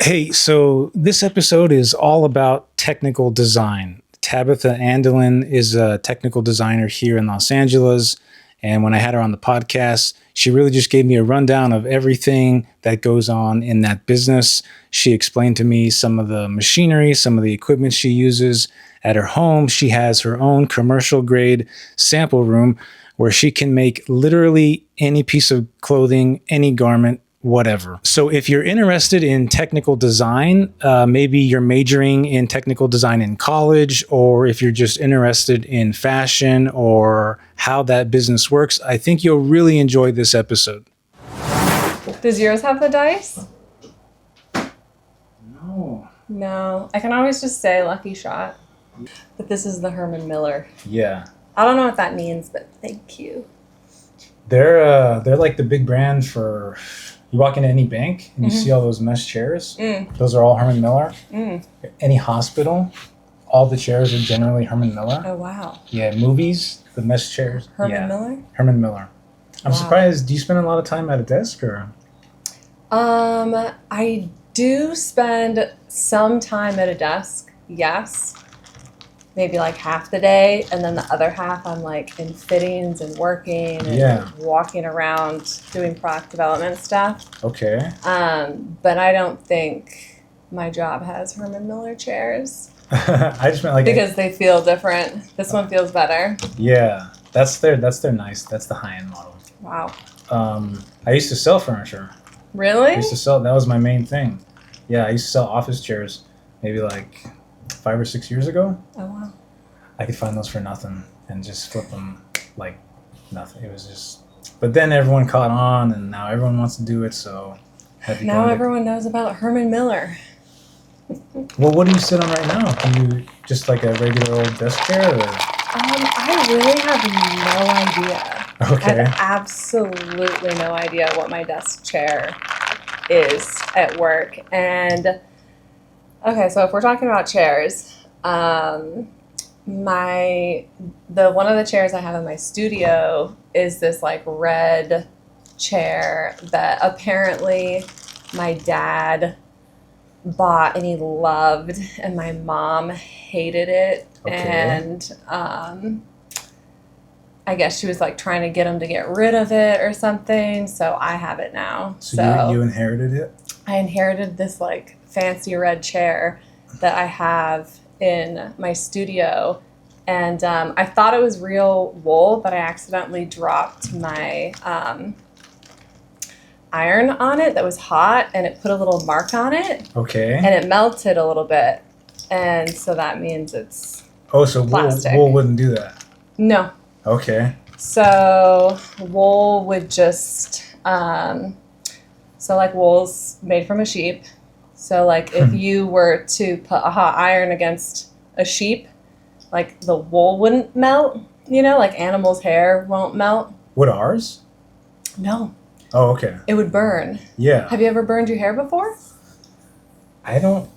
Hey, so this episode is all about technical design. Tabitha Andelin is a technical designer here in Los Angeles. And when I had her on the podcast, she really just gave me a rundown of everything that goes on in that business. She explained to me some of the machinery, some of the equipment she uses at her home. She has her own commercial grade sample room where she can make literally any piece of clothing, any garment, whatever. So if you're interested in technical design, maybe you're majoring in technical design in college, or if you're just interested in fashion or how that business works, I think you'll really enjoy this episode. Does yours have the dice? No. No. I can always just say lucky shot. But this is the Herman Miller. Yeah. I don't know what that means, but thank you. They're like the big brand for... You walk into any bank and you see all those mesh chairs. Those are all Herman Miller. Any hospital, all the chairs are generally Herman Miller. Oh, wow. Yeah, movies, the mesh chairs. Herman Miller? Herman Miller. I'm surprised. Do you spend a lot of time at a desk or? I do spend some time at a desk, yes. Maybe like half the day, and then the other half I'm like in fittings and working and walking around doing product development stuff. Okay. But I don't think my job has Herman Miller chairs. I just meant like because they feel different. This one feels better. Yeah, that's their nice. That's the high-end model. Wow. I used to sell furniture. Really? I used to sell. That was my main thing. Yeah, I used to sell office chairs. Maybe like 5 or 6 years ago. Oh, wow. I could find those for nothing and just flip them like nothing. It was just... But then everyone caught on, and now everyone wants to do it, so... Now everyone knows about Herman Miller. Well, what do you sit on right now? Do you just like a regular old desk chair? Or? I really have no idea. Okay. I have absolutely no idea what my desk chair is at work. And... Okay, so if we're talking about chairs, the one of the chairs I have in my studio is this like red chair that apparently my dad bought and he loved, and my mom hated it. Okay. And I guess she was like trying to get him to get rid of it or something. So I have it now. So you inherited it? I inherited this like fancy red chair that I have in my studio, and I thought it was real wool, but I accidentally dropped my iron on it that was hot, and it put a little mark on it. Okay. And it melted a little bit, and so that means it's plastic. Wool wouldn't do that? No. Okay. So wool would just like wool's made from a sheep. So, like, if you were to put a hot iron against a sheep, like, the wool wouldn't melt, you know? Like, animals' hair won't melt. Would ours? No. Oh, okay. It would burn. Yeah. Have you ever burned your hair before? I don't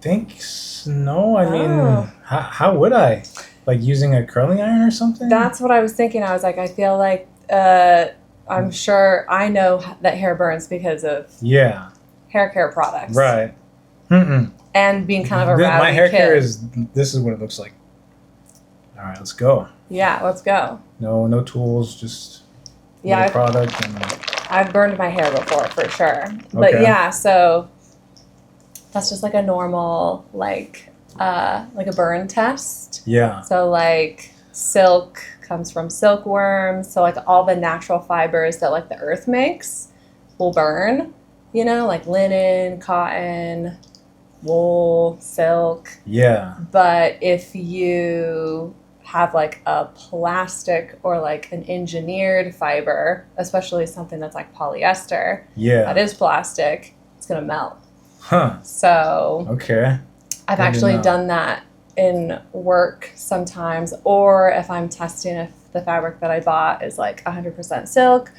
think so. No. I mean, how would I? Like, using a curling iron or something? That's what I was thinking. I was like, I feel like I'm sure I know that hair burns because of... Yeah. Hair care products. Right. And being kind of a rowdy My hair kid. care this is what it looks like. All right, let's go. Yeah, let's go. No tools, just product. And... I've burned my hair before, for sure. But yeah, so that's just like a normal, like a burn test. Yeah. So like silk comes from silkworms. So like all the natural fibers that like the earth makes will burn. You know, like linen, cotton, wool, silk. Yeah. But if you have like a plastic or like an engineered fiber, especially something that's like polyester, that is plastic, it's going to melt. Huh. So okay. I've actually done that in work sometimes, or if I'm testing if the fabric that I bought is like 100% silk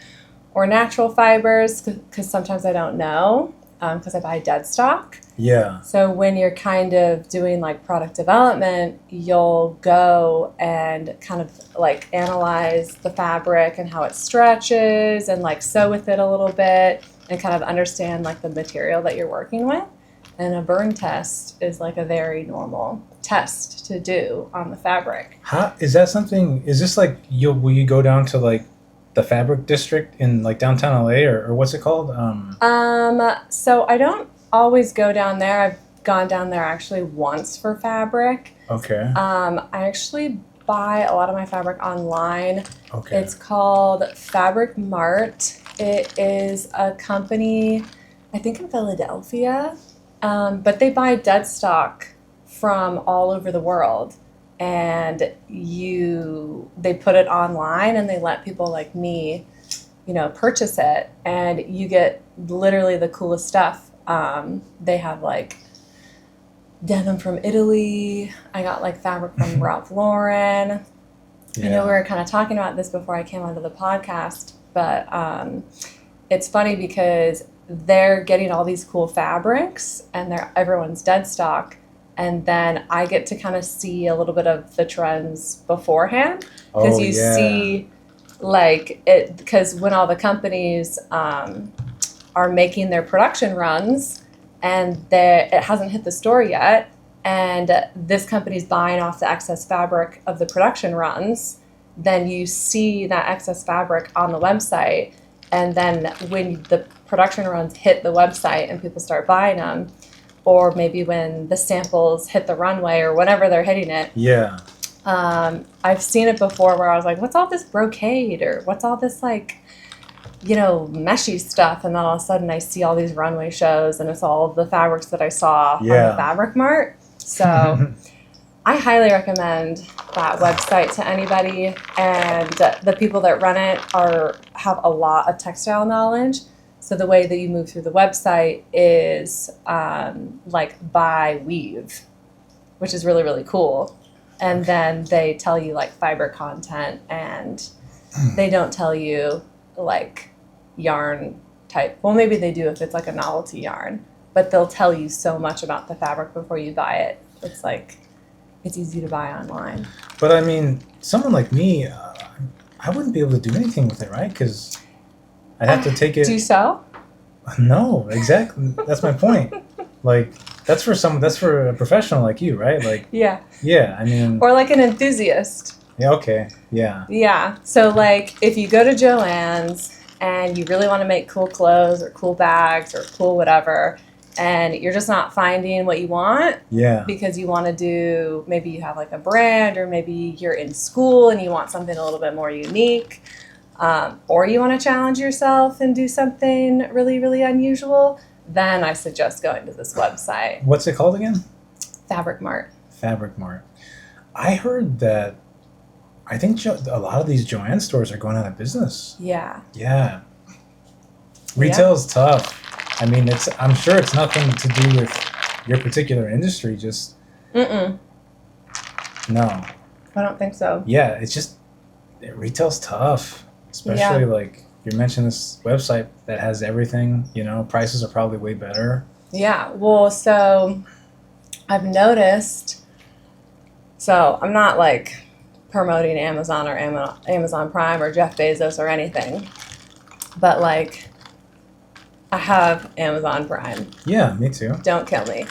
or natural fibers, because sometimes I don't know, because I buy dead stock. Yeah. So when you're kind of doing like product development, you'll go and kind of like analyze the fabric and how it stretches and like sew with it a little bit and kind of understand like the material that you're working with. And a burn test is like a very normal test to do on the fabric. How is that something? Is this like will you go down to like the fabric district in like downtown LA or what's it called? So I don't always go down there. I've gone down there actually once for fabric. Okay. I actually buy a lot of my fabric online. Okay. It's called Fabric Mart. It is a company, I think in Philadelphia, but they buy dead stock from all over the world, and they put it online and they let people like me, purchase it, and you get literally the coolest stuff. They have like denim from Italy. I got like fabric from Ralph Lauren. Yeah. I know we were kind of talking about this before I came onto the podcast, but it's funny because they're getting all these cool fabrics and everyone's dead stock, and then I get to kind of see a little bit of the trends beforehand because you see like it, because when all the companies are making their production runs and it hasn't hit the store yet, and this company's buying off the excess fabric of the production runs, then you see that excess fabric on the website, and then when the production runs hit the website and people start buying them, or maybe when the samples hit the runway or whenever they're hitting it. Yeah. I've seen it before where I was like, what's all this brocade, or what's all this like, meshy stuff, and then all of a sudden I see all these runway shows and it's all the fabrics that I saw on the Fabric Mart. So I highly recommend that website to anybody, and the people that run it have a lot of textile knowledge. So the way that you move through the website is like by weave, which is really, really cool. And then they tell you like fiber content, and they don't tell you like yarn type. Well, maybe they do if it's like a novelty yarn, but they'll tell you so much about the fabric before you buy it. It's like, it's easy to buy online. But I mean, someone like me, I wouldn't be able to do anything with it, right? Because I'd have to take it. Do you sew? No, exactly. That's my point. Like, that's for a professional like you, right? Like, yeah. Yeah, I mean. Or like an enthusiast. Yeah, okay, yeah. Yeah, so like if you go to Joann's and you really want to make cool clothes or cool bags or cool whatever, and you're just not finding what you want, because you want to do, maybe you have like a brand, or maybe you're in school and you want something a little bit more unique, or you want to challenge yourself and do something really, really unusual, then I suggest going to this website. What's it called again? Fabric Mart. Fabric Mart. I heard that, I think a lot of these Joann stores are going out of business. Yeah. Yeah. Retail's tough. I mean, I'm sure it's nothing to do with your particular industry, just... No. I don't think so. Yeah, it's just, retail's tough. Especially like, you mentioned this website that has everything, prices are probably way better. Yeah, well, so I've noticed, so I'm not like promoting Amazon or Amazon Prime or Jeff Bezos or anything, but like I have Amazon Prime. Yeah, me too. Don't kill me.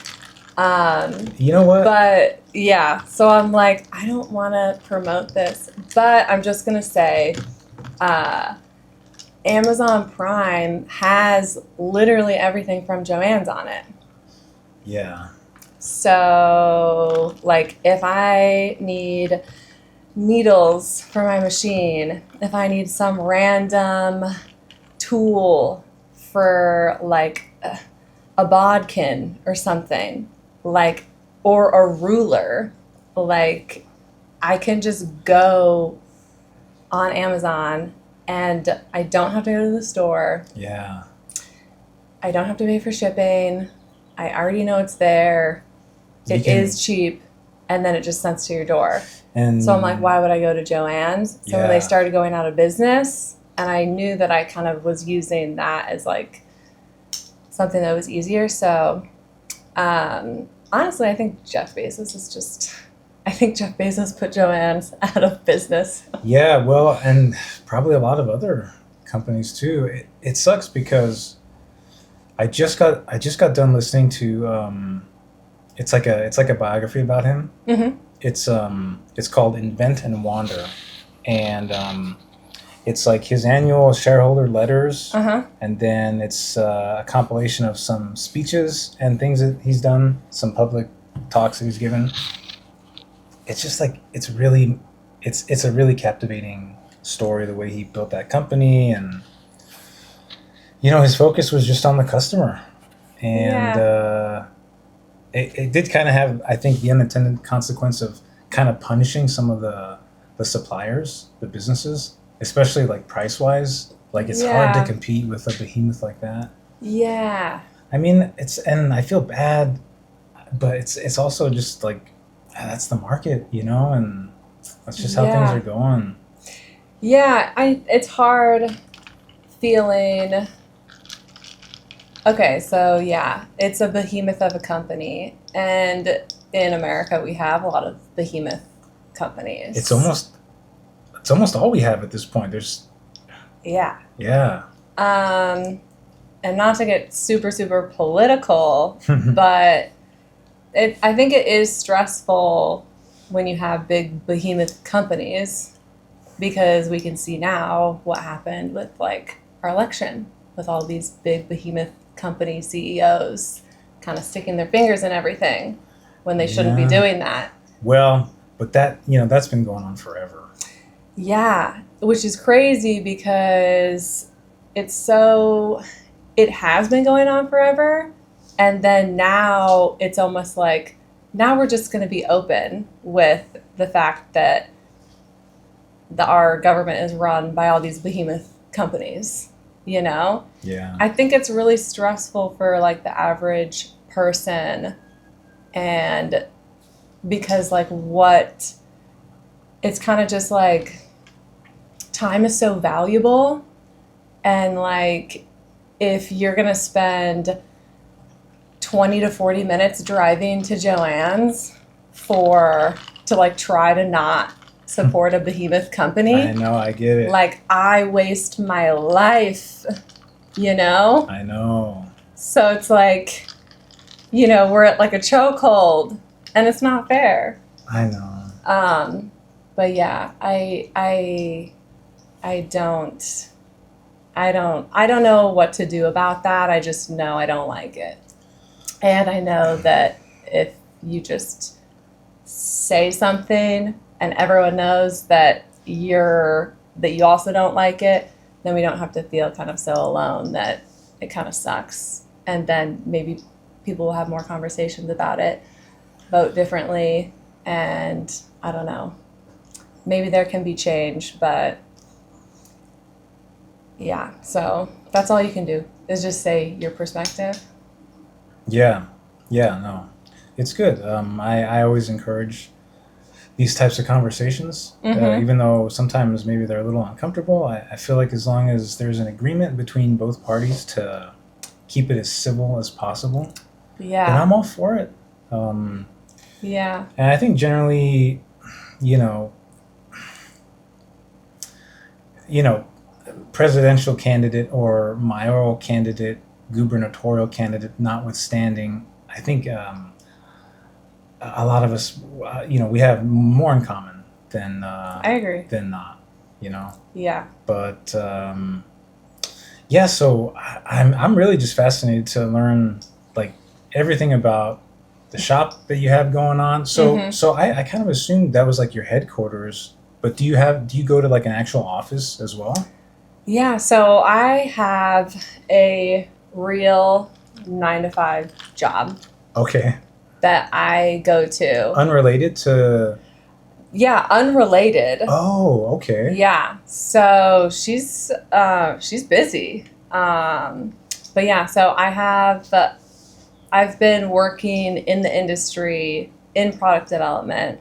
You know what? But yeah, so I'm like, I don't want to promote this, but I'm just going to say Amazon Prime has literally everything from Joann's on it. Yeah. So, like, if I need needles for my machine, if I need some random tool for, like, a bodkin or something, like, or a ruler, like, I can just go on Amazon and I don't have to go to the store. Yeah. I don't have to pay for shipping. I already know it's there. It is cheap, and then it just sends to your door. And so I'm like, why would I go to Joann's? So when they started going out of business, and I knew that I kind of was using that as like something that was easier. So honestly, I think Jeff Bezos put Joann's out of business. Yeah, well, and probably a lot of other companies too. It sucks because I just got done listening to it's like a biography about him. Mm-hmm. It's called Invent and Wander, and it's like his annual shareholder letters, Uh-huh. and then it's a compilation of some speeches and things that he's done, some public talks that he's given. It's just like it's a really captivating story, the way he built that company, and his focus was just on the customer, and Yeah. it did kind of have, I think, the unintended consequence of kind of punishing some of the suppliers, the businesses, especially like price wise. Like it's hard to Yeah. compete with a behemoth like that. Yeah. I mean, and I feel bad, but it's also just like that's the market, and that's just how things are Yeah. going. Yeah. It's hard feeling. Okay, so yeah, it's a behemoth of a company, and in America we have a lot of behemoth It's companies. almost it's almost all we have at this point. There's Yeah. yeah. Um, and not to get super super political, but I think it is stressful when you have big behemoth companies because we can see now what happened with like our election with all these big behemoth company CEOs kind of sticking their fingers in everything when they shouldn't be Yeah. doing that. Well, but that's been going on forever. Yeah, which is crazy because it's so it has been going on forever, and then now it's almost like now we're just going to be open with the fact that our government is run by all these behemoth companies, you know? Yeah. I think it's really stressful for like the average person, and because like what it's kind of just like time is so valuable, and like if you're going to spend 20 to 40 minutes driving to Joann's for to like try to not support a behemoth company, I know, I get it. like I waste my life, you know? I know. So it's like, we're at like a chokehold, and it's not fair. I know. But yeah, I don't know what to do about that. I just know I don't like it. And I know that if you just say something and everyone knows that you also don't like it, then we don't have to feel kind of so alone that it kind of sucks. And then maybe people will have more conversations about it, vote differently, and I don't know. Maybe there can be change, but yeah, so that's all you can do is just say your perspective. Yeah. Yeah, no. It's good. I always encourage these types of conversations, Mm-hmm. even though sometimes maybe they're a little uncomfortable. I feel like as long as there's an agreement between both parties to keep it as civil as possible, then Yeah. I'm all for it. Um, Yeah. and I think generally, you know, you know, presidential candidate or mayoral candidate, gubernatorial candidate notwithstanding, I think a lot of us, we have more in common I agree. than not, you know. Yeah. But yeah, so I'm really just fascinated to learn like everything about the shop that you have going on. So Mm-hmm. I kind of assumed that was like your headquarters. But do you go to like an actual office as well? Yeah, so I have a real 9 to 5 job Okay. that I go to. Unrelated to. Yeah, unrelated. Oh, okay. Yeah, so she's busy. But yeah, so I've been working in the industry in product development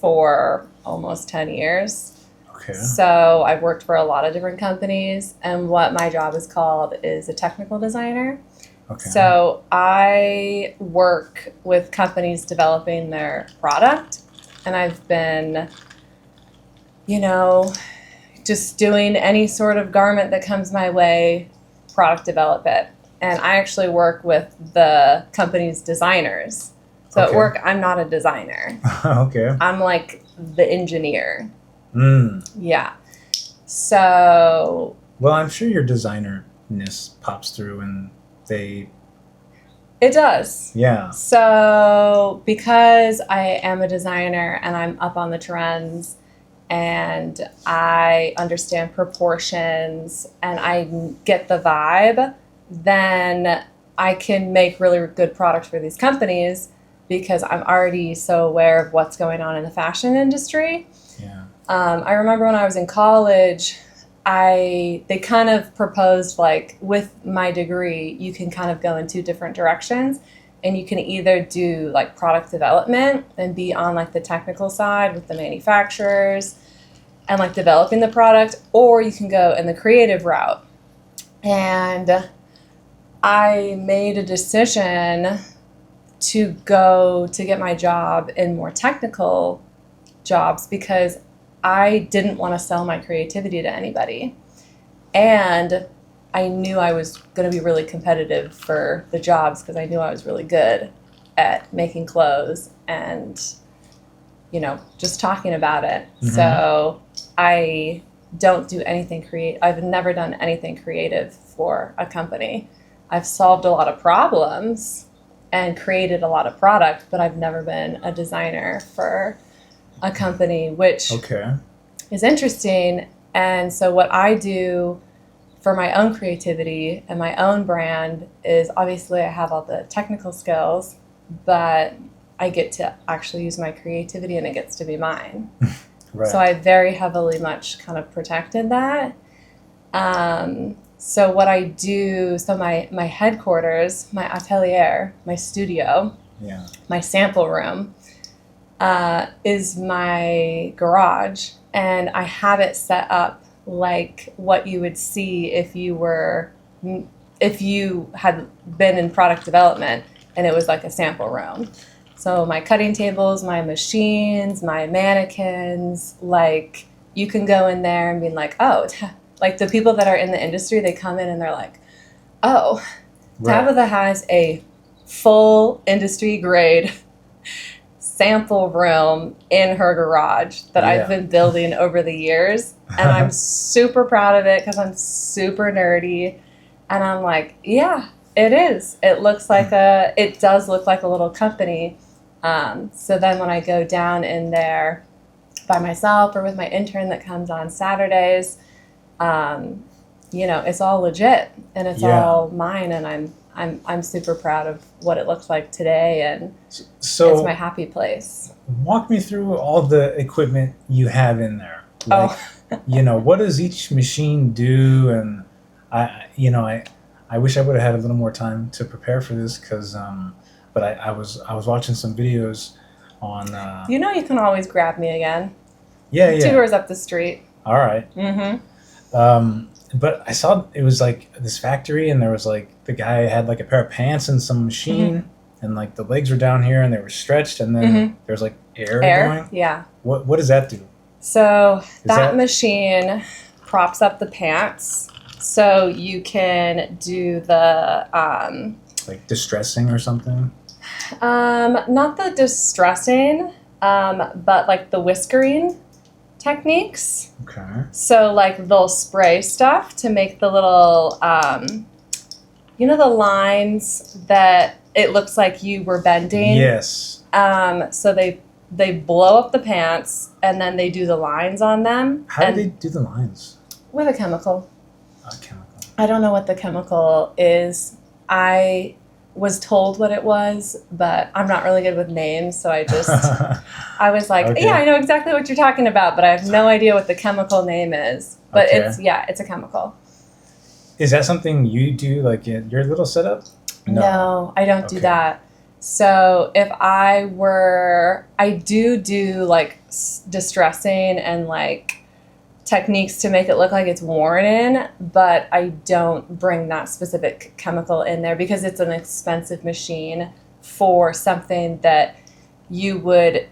for almost 10 years. Okay. So I've worked for a lot of different companies, and what my job is called is a technical designer. Okay. So I work with companies developing their product, and I've been, just doing any sort of garment that comes my way, product develop it. and I actually work with the company's designers. So at work, I'm not a designer. Okay. I'm like the engineer. Mm. Yeah. So. Well, I'm sure your designer-ness pops through and they... It does. Yeah. So because I am a designer and I'm up on the trends and I understand proportions and I get the vibe, then I can make really good products for these companies because I'm already so aware of what's going on in the fashion industry. Yeah. I remember when I was in college, they kind of proposed, like, with my degree, you can kind of go in two different directions, and you can either do like product development and be on like the technical side with the manufacturers and like developing the product, or you can go in the creative route. And I made a decision to go to get my job in more technical jobs because I didn't want to sell my creativity to anybody. And I knew I was going to be really competitive for the jobs because I knew I was really good at making clothes and, just talking about it. Mm-hmm. So I don't do anything creative. I've never done anything creative for a company. I've solved a lot of problems and created a lot of product, but I've never been a designer for a company, which is interesting. And so what I do for my own creativity and my own brand is, obviously I have all the technical skills, but I get to actually use my creativity and it gets to be mine. Right. So I very heavily much kind of protected that. So what I do, my headquarters, my atelier, my studio, my sample room, is my garage, and I have it set up like what you would see if you had been in product development and it was like a sample room. So my cutting tables, my machines, my mannequins, like you can go in there and be like, oh, like the people that are in the industry, they come in and they're like, oh, Tabitha has a full industry grade sample room in her garage that I've been building over the years. And I'm super proud of it because I'm super nerdy. And I'm like, yeah, it is. It does look like a little company. So then when I go down in there by myself or with my intern that comes on Saturdays, it's all legit and it's all mine, and I'm super proud of what it looks like today, and so it's my happy place. Walk me through all the equipment you have in there. Like, what does each machine do? And I wish I would have had a little more time to prepare for this because, but I was watching some videos on. You can always grab me again. Yeah. 2 doors up the street. All right. Mm-hmm. But I saw it was like this factory, and there was like the guy had like a pair of pants and some machine, and like the legs were down here and they were stretched, and then there's like air going. Yeah. What does that do? So that machine props up the pants, so you can do the like distressing or something. Not the distressing, but like the whiskering techniques. Okay. So like they'll spray stuff to make the little, the lines that it looks like you were bending. Yes. So they blow up the pants and then they do the lines on them. How do they do the lines? With a chemical. A chemical. I don't know what the chemical is. I was told what it was, but I'm not really good with names, so I was like, yeah, I know exactly what you're talking about, but I have no idea what the chemical name is. But it's a chemical. Is that something you do, like in your little setup? No, I don't do that. So if I do like distressing and like techniques to make it look like it's worn in, but I don't bring that specific chemical in there because it's an expensive machine for something that you would,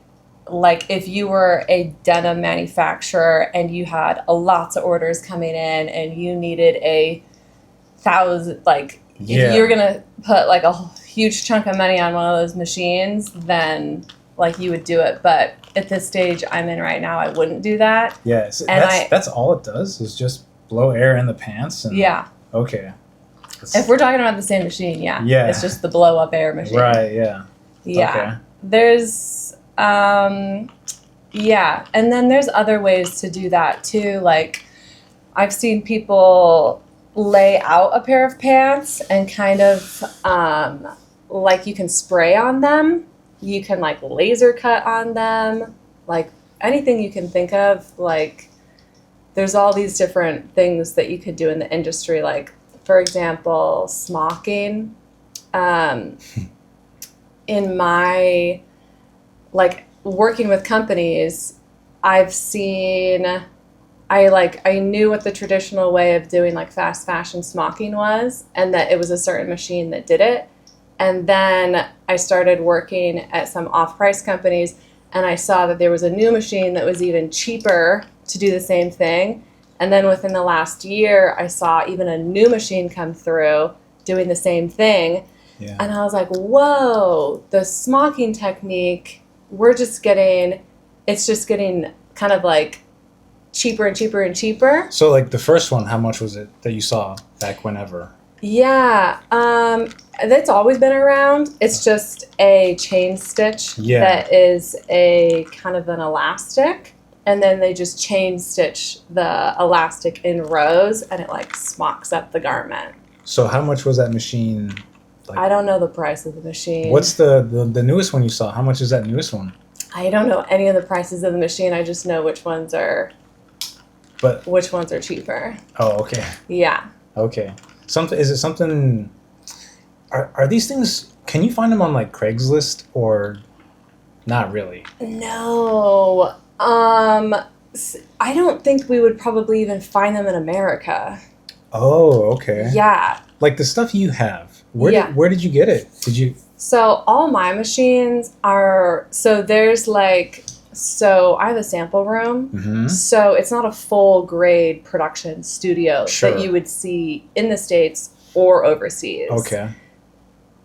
like if you were a denim manufacturer and you had lots of orders coming in and you needed 1,000, like if you're gonna put like a huge chunk of money on one of those machines, then like you would do it. But at this stage I'm in right now, I wouldn't do that. Yes, And that's all it does is just blow air in the pants. And, yeah. Okay. If we're talking about the same machine, yeah. It's just the blow up air machine. Right. Yeah. Yeah. Okay. There's yeah, and then there's other ways to do that too. Like I've seen people lay out a pair of pants and kind of like you can spray on them. You can like laser cut on them. Like anything you can think of. Like there's all these different things that you could do in the industry. Like for example, smocking. In my like working with companies, I've seen I knew what the traditional way of doing like fast fashion smocking was, and that it was a certain machine that did it. And then I started working at some off-price companies, and I saw that there was a new machine that was even cheaper to do the same thing. And then within the last year, I saw even a new machine come through doing the same thing. Yeah. And I was like, whoa, the smocking technique, it's just getting kind of like cheaper and cheaper and cheaper. So like the first one, how much was it that you saw back whenever? Yeah, that's always been around. It's just a chain stitch that is a kind of an elastic. And then they just chain stitch the elastic in rows, and it like smocks up the garment. So how much was that machine? Like, I don't know the price of the machine. What's the newest one you saw? How much is that newest one? I don't know any of the prices of the machine. I just know which ones are cheaper. Oh, okay. Yeah. Okay. Is it something? Are these things? Can you find them on like Craigslist or not really? No. I don't think we would probably even find them in America. Oh, okay. Yeah. Like the stuff you have. Where did you get it? So all my machines are, I have a sample room. Mm-hmm. So it's not a full grade production studio Sure. that you would see in the States or overseas. Okay.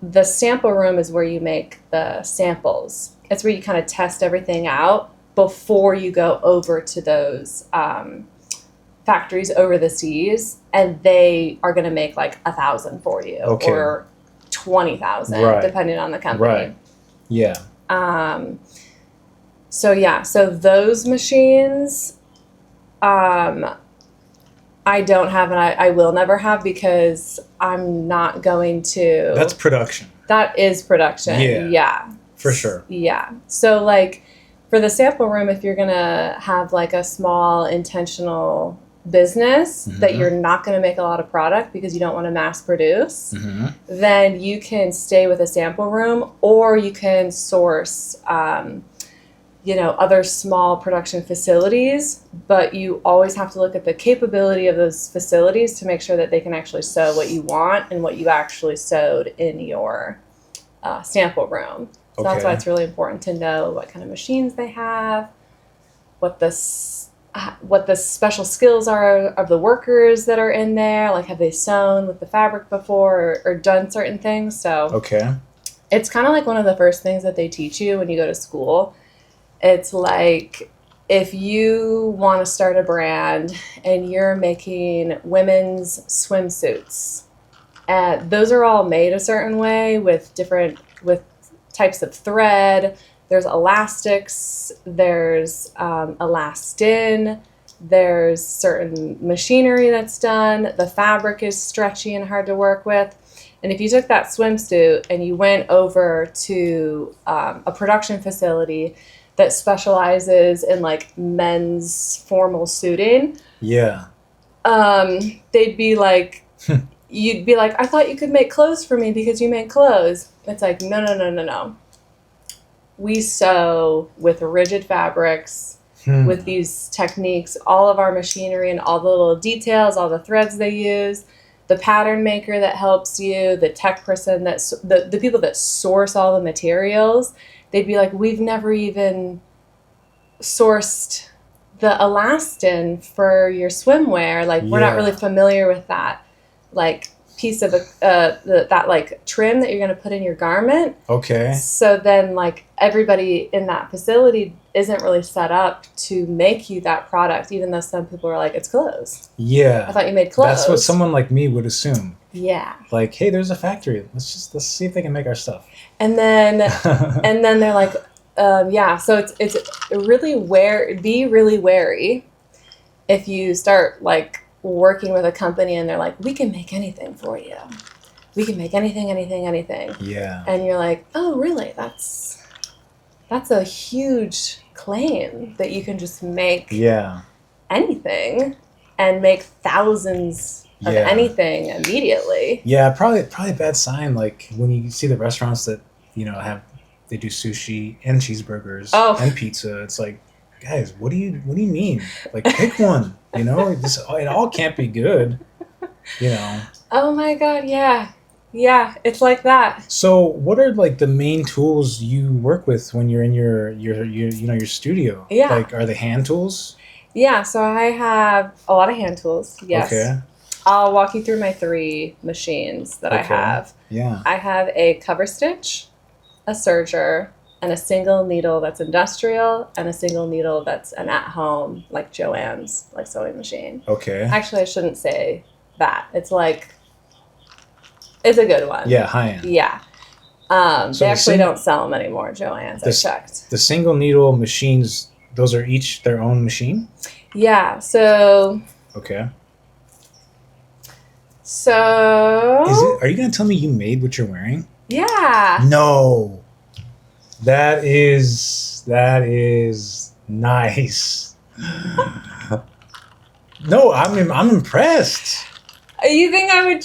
The sample room is where you make the samples. It's where you kind of test everything out before you go over to those factories over the seas, and they are going to make like 1,000 for you, or 20,000, depending on the company. Right. Yeah. So those machines, I don't have, and I will never have, because I'm not going to. That's production. That is production. Yeah. For sure. Yeah. So like for the sample room, if you're going to have like a small intentional business that you're not going to make a lot of product because you don't want to mass produce, then you can stay with a sample room, or you can source, other small production facilities, but you always have to look at the capability of those facilities to make sure that they can actually sew what you want and what you actually sewed in your sample room. So that's why it's really important to know what kind of machines they have, what the special skills are of the workers that are in there. Like, have they sewn with the fabric before or done certain things? So it's kind of like one of the first things that they teach you when you go to school. It's like, if you want to start a brand and you're making women's swimsuits, those are all made a certain way with types of thread. There's elastics, there's elastin, there's certain machinery that's done. The fabric is stretchy and hard to work with. And if you took that swimsuit and you went over to a production facility that specializes in like men's formal suiting, they'd be like, you'd be like, I thought you could make clothes for me because you make clothes. It's like, no. We sew with rigid fabrics, with these techniques, all of our machinery and all the little details, all the threads they use, the pattern maker that helps you, the tech person, the people that source all the materials, they'd be like, we've never even sourced the elastin for your swimwear. Like, we're not really familiar with that. Like, piece of that like trim that you're going to put in your garment. Okay. So then like everybody in that facility isn't really set up to make you that product, even though some people are like, it's clothes. Yeah. I thought you made clothes. That's what someone like me would assume. Yeah. Like, hey, there's a factory. Let's see if they can make our stuff. And then they're like, yeah. So it's really be really wary if you start like working with a company and they're like, we can make anything for you. We can make anything. Yeah. And you're like, oh, really? That's a huge claim that you can just make anything and make thousands of anything immediately. Yeah, probably a bad sign. Like when you see the restaurants that, they do sushi and cheeseburgers and pizza. It's like, guys, what do you mean? Like, pick one. It all can't be good. Oh my God, yeah. Yeah, it's like that. So, what are like the main tools you work with when you're in your studio? Yeah. Like, are they hand tools? Yeah, so I have a lot of hand tools. Yes. Okay. I'll walk you through my 3 machines that I have. Yeah. I have a cover stitch, a serger, and a single needle that's industrial, and a single needle that's an at-home, like Joann's, like sewing machine. Okay. Actually, I shouldn't say that. It's a good one. Yeah, high-end. Yeah. They actually don't sell them anymore, Joann's. I checked. The single needle machines, those are each their own machine? Yeah, so... Okay. So... Are you going to tell me you made what you're wearing? Yeah. No. That is nice. No, I'm impressed. You think I would...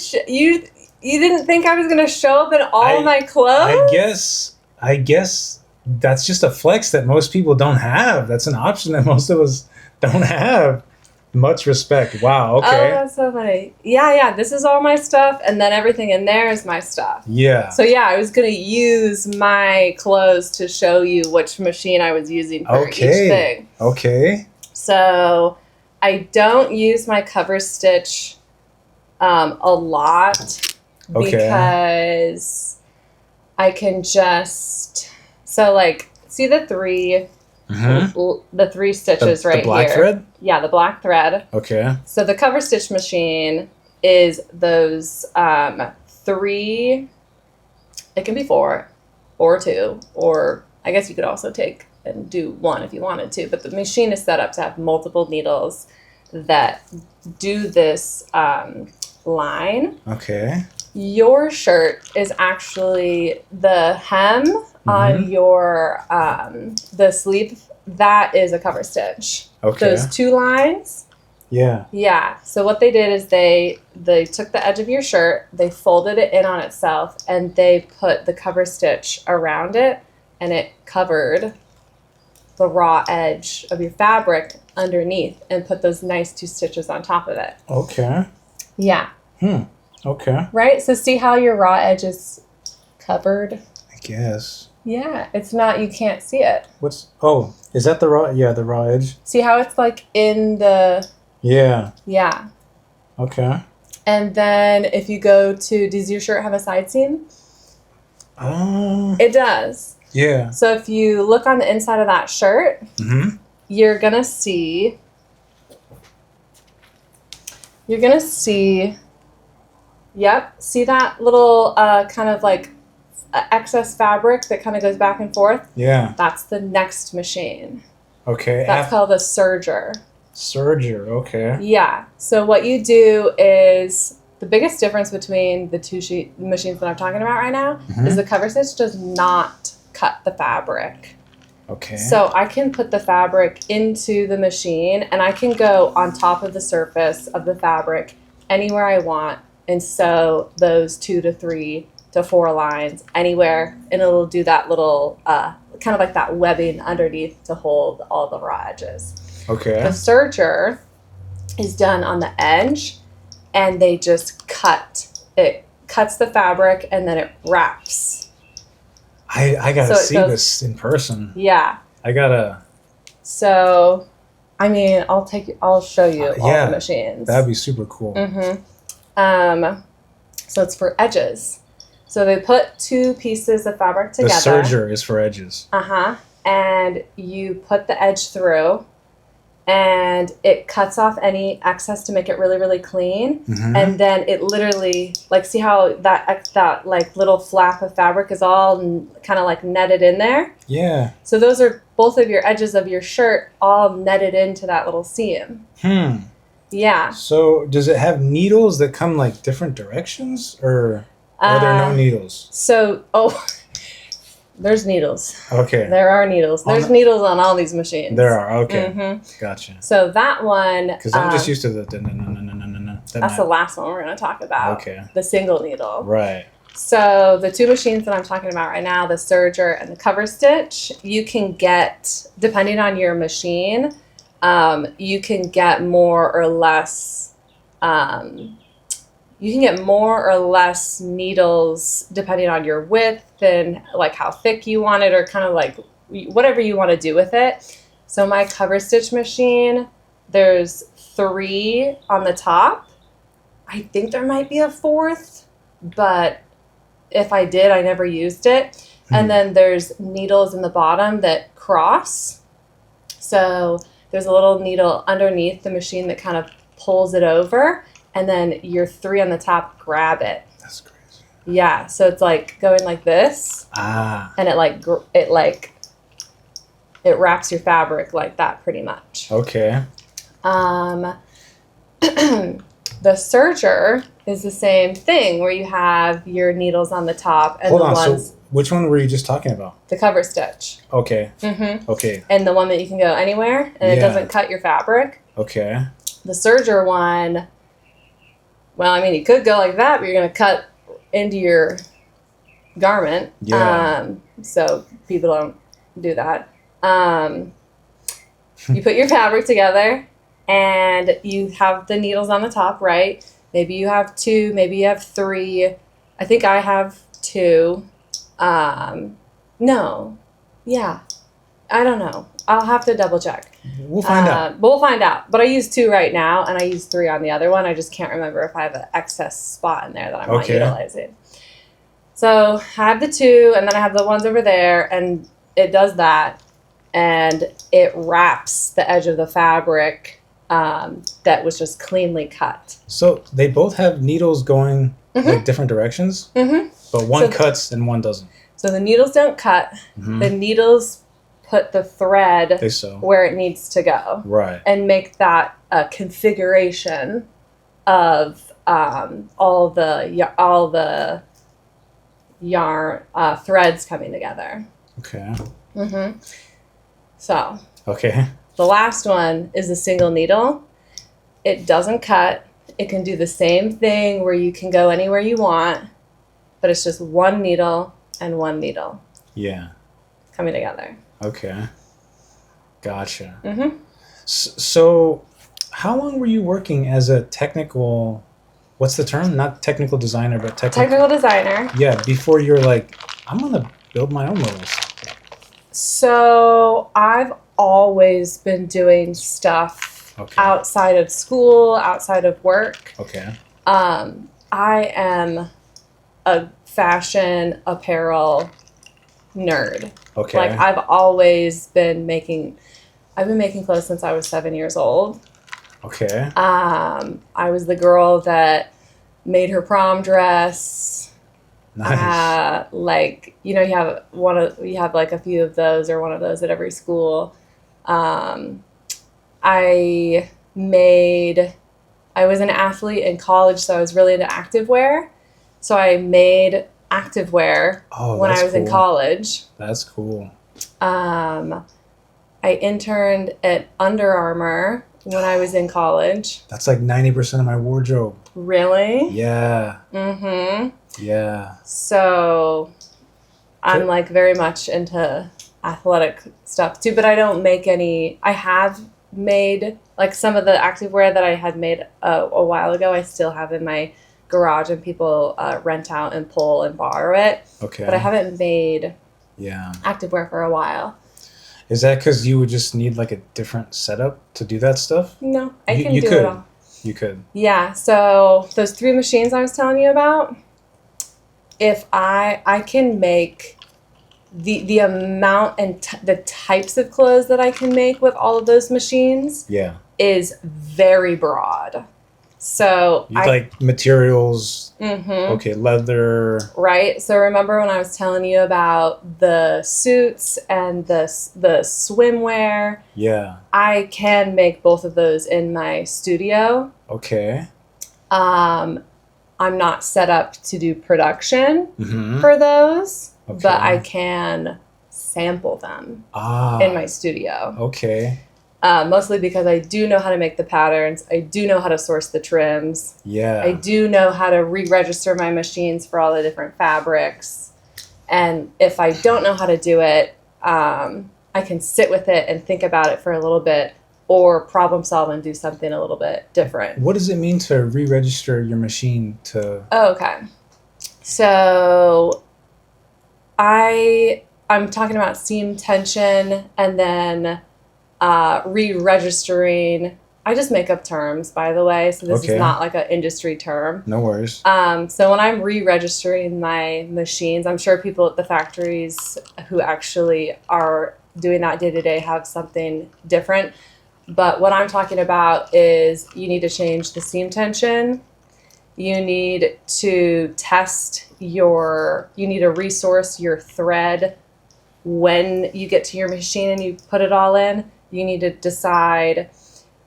You didn't think I was going to show up in all my clothes? I guess that's just a flex that most people don't have. That's an option that most of us don't have. Much respect. Wow, okay. Oh, that's so funny. Yeah, this is all my stuff, and then everything in there is my stuff. Yeah. So yeah, I was going to use my clothes to show you which machine I was using for each thing. Okay. So I don't use my cover stitch a lot because I can just... So like, see the 3... Mm-hmm. The 3 stitches right here. The black thread? Yeah, the black thread. Okay. So the cover stitch machine is those 3, it can be 4 or 2, or I guess you could also take and do 1 if you wanted to, but the machine is set up to have multiple needles that do this line. Okay. Your shirt is actually the hem on your the sleeve. That is a cover stitch. Okay. Those 2 lines. Yeah. Yeah. So what they did is they took the edge of your shirt, they folded it in on itself, and they put the cover stitch around it, and it covered the raw edge of your fabric underneath, and put those nice 2 stitches on top of it. Okay. Yeah. Okay. Right? So see how your raw edge is covered? I guess. Yeah. It's not, you can't see it. Is that the raw? Yeah, the raw edge. See how it's like in the... Yeah. Yeah. Okay. And then if you go to, does your shirt have a side seam? It does. Yeah. So if you look on the inside of that shirt, you're going to see... Yep. See that little kind of like excess fabric that kind of goes back and forth? Yeah. That's the next machine. Okay. That's called a serger. Serger, okay. Yeah. So what you do is, the biggest difference between the 2 machines that I'm talking about right now is the cover stitch does not cut the fabric. Okay. So I can put the fabric into the machine, and I can go on top of the surface of the fabric anywhere I want and sew those 2 to 3 to 4 lines anywhere, and it'll do that little kind of like that webbing underneath to hold all the raw edges. Okay. The serger is done on the edge, and they just cuts the fabric, and then it wraps. I gotta see this in person. Yeah. I gotta. So, I mean, I'll show you all the machines. That'd be super cool. So So it's for edges. So they put two pieces of fabric together. The serger is for edges. And you put the edge through, and it cuts off any excess to make it really, really clean. And then it literally, like, see how that like little flap of fabric is all kind of like netted in there? Yeah. So those are both of your edges of your shirt all netted into that little seam. Yeah. So does it have needles that come like different directions, or are there no needles? So, there's needles. Okay. There are needles. There's needles on all these machines. There are. Okay. Gotcha. So that one... Because I'm just used to the... That's the last one we're going to talk about. Okay. The single needle. Right. So the two machines that I'm talking about right now, the serger and the cover stitch, you can get, depending on your machine, you can get more or less... you can get more or less needles depending on your width and like how thick you want it, or kind of like whatever you want to do with it. So my cover stitch machine, there's 3 on the top. I think there might be a 4th, but if I did, I never used it. And then there's needles in the bottom that cross. So there's a little needle underneath the machine that kind of pulls it over. And then your 3 on the top grab it. That's crazy. Yeah, so it's like going like this. And it wraps your fabric like that pretty much. Okay. The serger is the same thing, where you have your needles on the top and So which one were you just talking about? The cover stitch. Okay. Okay. And the one that you can go anywhere and it doesn't cut your fabric. Okay. The serger one, well, I mean, you could go like that, but you're going to cut into your garment. Yeah. So people don't do that. You put your fabric together and you have the needles on the top, right? Maybe you have 2, maybe you have 3. I think I have 2. No. Yeah. I don't know. I'll have to double check. We'll find out. But we'll find out. But I use 2 right now, and I use 3 on the other one. I just can't remember if I have an excess spot in there that I'm not utilizing. So I have the 2, and then I have the ones over there, and it does that, and it wraps the edge of the fabric that was just cleanly cut. So they both have needles going like different directions, but one cuts and one doesn't. So the needles don't cut. The needles put the thread where it needs to go. Right. And make that a configuration of all the yarn threads coming together. Okay. So. Okay. The last one is a single needle. It doesn't cut. It can do the same thing where you can go anywhere you want, but it's just one needle and one needle. Yeah. Coming together. Okay. Gotcha. So how long were you working as a technical, what's the term? Not technical designer, but technical designer. Yeah, before you're like, I'm going to build my own logos. So I've always been doing stuff outside of school, outside of work. Okay. I am a fashion apparel nerd. Okay. Like I've been making clothes since I was 7 years old. Okay. I was the girl that made her prom dress. Nice. Like, you have like a few of those or one of those at every school. I was an athlete in college, so I was really into activewear. So I made activewear when I was in college. That's cool. I interned at Under Armour when I was in college. That's like 90% of my wardrobe. Really? Yeah. Mm-hmm. Yeah. So I'm like very much into athletic stuff too, but I don't make any. I have made like some of the activewear that I had made a while ago. I still have in my garage, and people rent out and pull and borrow it. Okay. But I haven't made Yeah. activewear for a while. Is that because you would just need like a different setup to do that stuff? No, I can you do could. it all. You could. Yeah, so those 3 machines I was telling you about, if I can make the amount and the types of clothes that I can make with all of those machines is very broad. So you like materials, okay, leather. Right. So remember when I was telling you about the suits and the swimwear? Yeah. I can make both of those in my studio. Okay. I'm not set up to do production for those, but I can sample them in my studio. Okay. Mostly because I do know how to make the patterns. I do know how to source the trims. Yeah. I do know how to re-register my machines for all the different fabrics. And if I don't know how to do it, I can sit with it and think about it for a little bit or problem solve and do something a little bit different. What does it mean to re-register your machine to... Oh, okay. So I'm talking about seam tension and then re-registering. I just make up terms, by the way, so this is not like an industry term. No worries. So when I'm re-registering my machines, I'm sure people at the factories who actually are doing that day to day have something different. But what I'm talking about is you need to change the seam tension. You need to you need to resource your thread when you get to your machine and you put it all in. You need to decide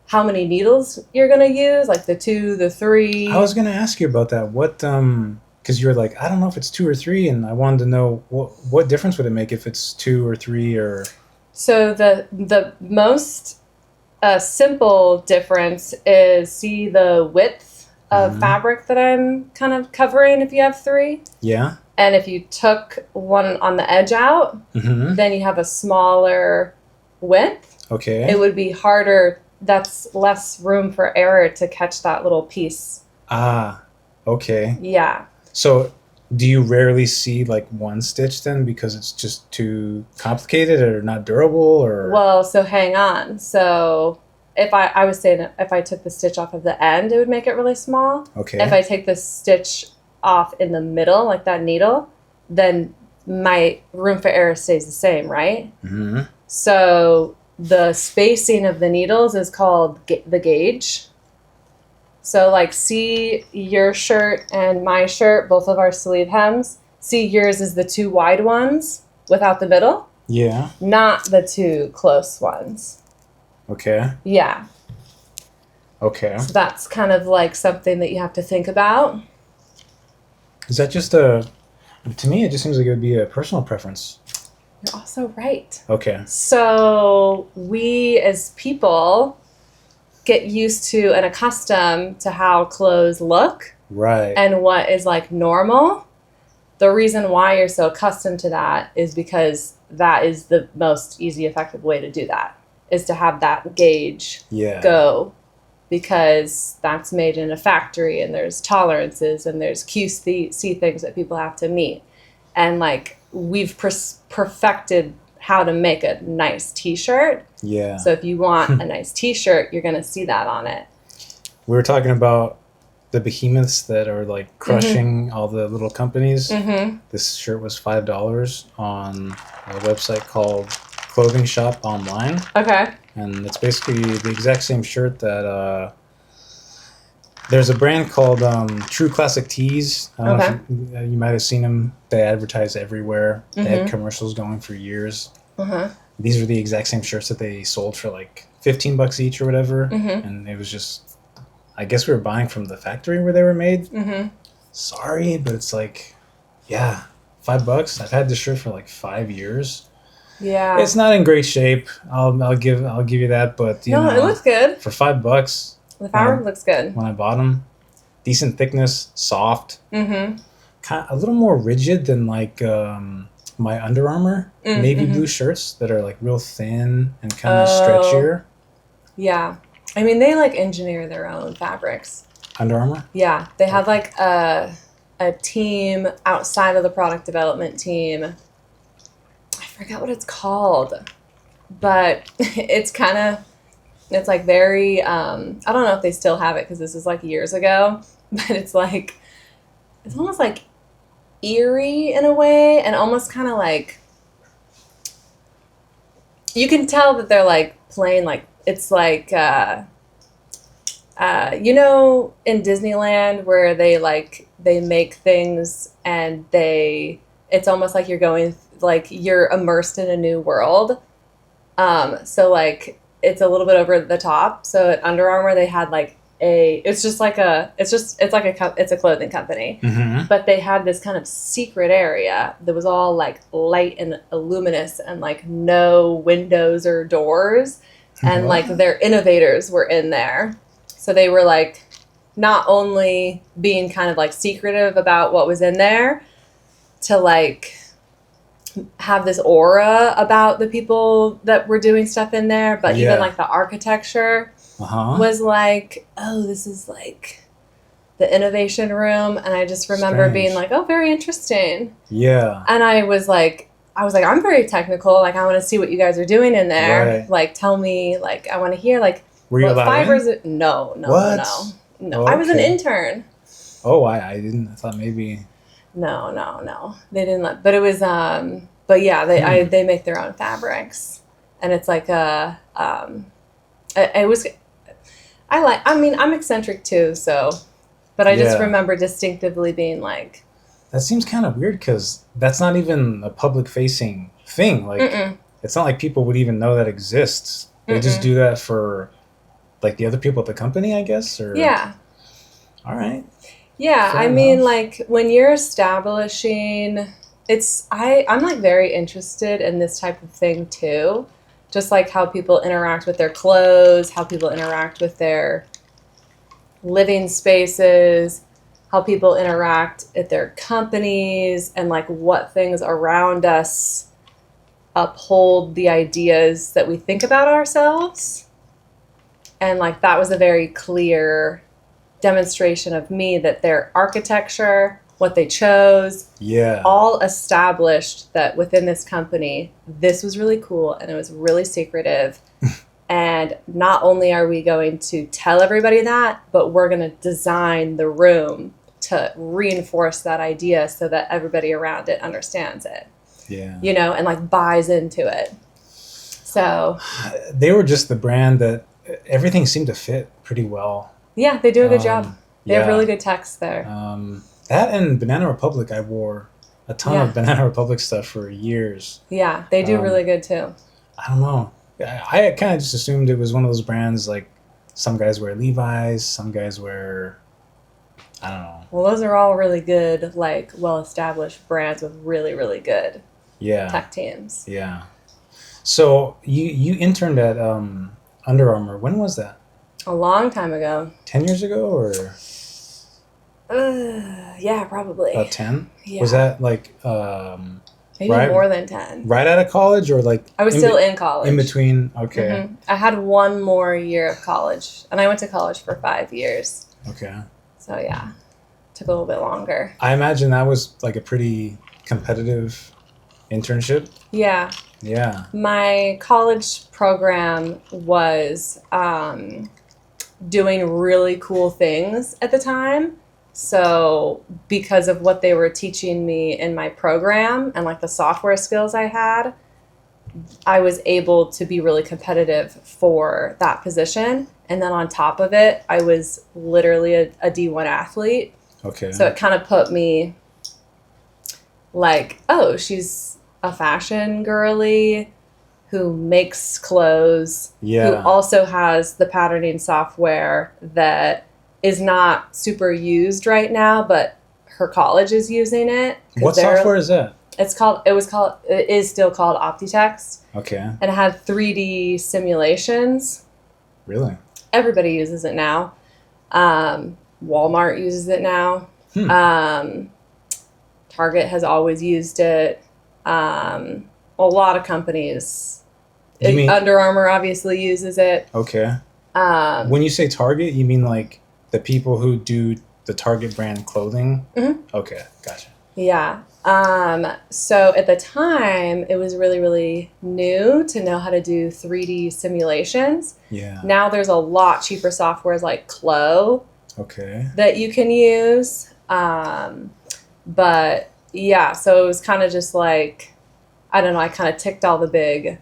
how many needles you're going to use, like the 2, the 3. I was going to ask you about that. What, because you're like, I don't know if it's 2 or 3, and I wanted to know what difference would it make if it's 2 or 3 or... So the most simple difference is, see the width of fabric that I'm kind of covering if you have 3? Yeah. And if you took one on the edge out, then you have a smaller width. Okay. It would be harder. That's less room for error to catch that little piece. Ah, okay. Yeah. So do you rarely see like one stitch then because it's just too complicated or not durable or? Well, so hang on. So if I was saying if I took the stitch off of the end, it would make it really small. Okay. If I take the stitch off in the middle, like that needle, then my room for error stays the same, right? So the spacing of the needles is called the gauge. So like, see your shirt and my shirt, both of our sleeve hems. See, yours is the 2 wide ones without the middle. Yeah. Not the 2 close ones. Okay. Yeah. Okay. So that's kind of like something that you have to think about. Is that just to me, it just seems like it would be a personal preference. You're also right. Okay. So we as people get used to and accustomed to how clothes look. Right. And what is like normal. The reason why you're so accustomed to that is because that is the most easy, effective way to do that, is to have that gauge go, because that's made in a factory and there's tolerances and there's QC things that people have to meet. And like, we've perfected how to make a nice t-shirt. Yeah. So if you want a nice t-shirt, you're going to see that on it. We were talking about the behemoths that are like crushing all the little companies. This shirt was $5 on a website called Clothing Shop Online. Okay. And it's basically the exact same shirt that there's a brand called True Classic Tees. I don't know if you might have seen them. They advertise everywhere. They had commercials going for years. These are the exact same shirts that they sold for like $15 each or whatever. And it was just, I guess we were buying from the factory where they were made. Sorry, but it's like, yeah, $5. I've had this shirt for like 5 years. Yeah. It's not in great shape. I'll give you that, but you know, it looks good. For $5. The fabric looks good. When I bought them, decent thickness, soft. Kind of a little more rigid than like my Under Armour navy blue shirts that are like real thin and kind of stretchier. Yeah. I mean, they like engineer their own fabrics. Under Armour? Yeah. They have like a team outside of the product development team. I forgot what it's called, but it's like very, I don't know if they still have it because this is like years ago, but it's almost like eerie in a way, and almost kind of like, you can tell that they're like playing, like it's like you know, in Disneyland where they make things and it's almost like you're immersed in a new world. So like it's a little bit over the top. So at Under Armour they had like it's a clothing company, but they had this kind of secret area that was all like light and luminous and like no windows or doors, and like their innovators were in there. So they were like not only being kind of like secretive about what was in there to like have this aura about the people that were doing stuff in there, but even like the architecture was like, oh, this is like the innovation room. And I just remember being like, oh, very interesting. Yeah. And I was like, I'm very technical. Like, I want to see what you guys are doing in there. Right. Like, tell me, like, I want to hear, like, were you what fibers? No. Oh, I was an intern. Oh, I didn't. I thought maybe. No. They didn't let, but it was, but yeah, they make their own fabrics, and it's like I'm eccentric too, so, but I just remember distinctively being like, that seems kind of weird because that's not even a public facing thing. Like, it's not like people would even know that exists. They just do that for like the other people at the company, I guess, or yeah. All right. Yeah, I mean, like, when you're establishing, I'm, like, very interested in this type of thing, too. Just, like, how people interact with their clothes, how people interact with their living spaces, how people interact at their companies, and, like, what things around us uphold the ideas that we think about ourselves. And, like, that was a very clear demonstration of me that their architecture, what they chose, all established that within this company, this was really cool and it was really secretive. And not only are we going to tell everybody that, but we're going to design the room to reinforce that idea so that everybody around it understands it. Yeah. You know, and like buys into it. So they were just the brand that everything seemed to fit pretty well. Yeah, they do a good job. They have really good text there. That and Banana Republic, I wore a ton of Banana Republic stuff for years. Yeah, they do really good too. I don't know. I kind of just assumed it was one of those brands like some guys wear Levi's, some guys wear, I don't know. Well, those are all really good, like well-established brands with really, really good tech teams. Yeah. So you interned at Under Armour. When was that? A long time ago. 10 years ago, or? Yeah, probably. About 10? Yeah. Was that like... maybe more than 10. Right out of college, or like... I was still in college. In between? Okay. Mm-hmm. I had one more year of college, and I went to college for 5 years. Okay. So yeah, took a little bit longer. I imagine that was like a pretty competitive internship. Yeah. Yeah. My college program was... doing really cool things at the time. So because of what they were teaching me in my program and like the software skills I had, I was able to be really competitive for that position. And then on top of it, I was literally a D1 athlete. Okay. So it kind of put me like, oh, she's a fashion girly who makes clothes, who also has the patterning software that is not super used right now, but her college is using it. What software is that? It is still called OptiText. Okay. And it had 3D simulations. Really? Everybody uses it now. Walmart uses it now. Target has always used it. A lot of companies. Under Armour obviously uses it. Okay. When you say Target, you mean like the people who do the Target brand clothing? Mm-hmm. Okay, gotcha. Yeah. So at the time, it was really, really new to know how to do 3D simulations. Yeah. Now there's a lot cheaper softwares like Clo. Okay. That you can use. But yeah, so it was kind of just like, I don't know, I kind of ticked all the big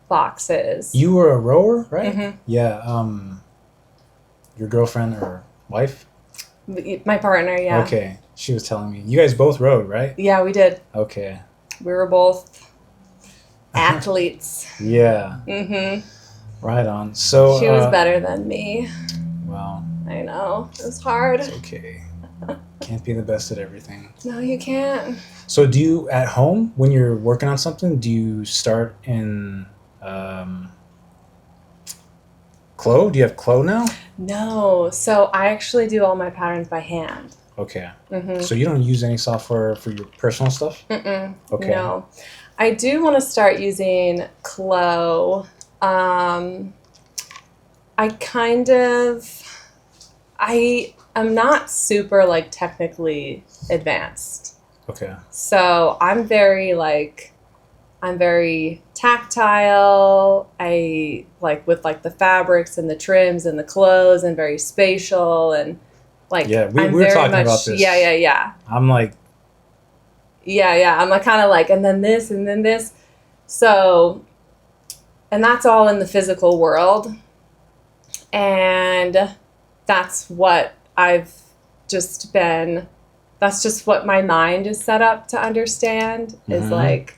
boxes. You were a rower, right? Mm-hmm. Yeah. Your girlfriend or wife? My partner, yeah. Okay. She was telling me. You guys both rode, right? Yeah, we did. Okay. We were both athletes. Yeah. Mm-hmm. Right on. So She was better than me. Well, I know. It was hard. it's okay. Can't be the best at everything. No, you can't. So do you, at home, when you're working on something, do you start in Clo? Do you have Clo now? No. So I actually do all my patterns by hand. Okay. Mm-hmm. So you don't use any software for your personal stuff? Mm-mm. Okay. No. I do want to start using Clo. I am not super like technically advanced. Okay. So I'm very tactile. I like with like the fabrics and the trims and the clothes and very spatial and like Yeah, we I'm were very talking much, about this. Yeah. I'm like, I'm like kind of like and then this and then this. So and that's all in the physical world. And that's what that's just what my mind is set up to understand is like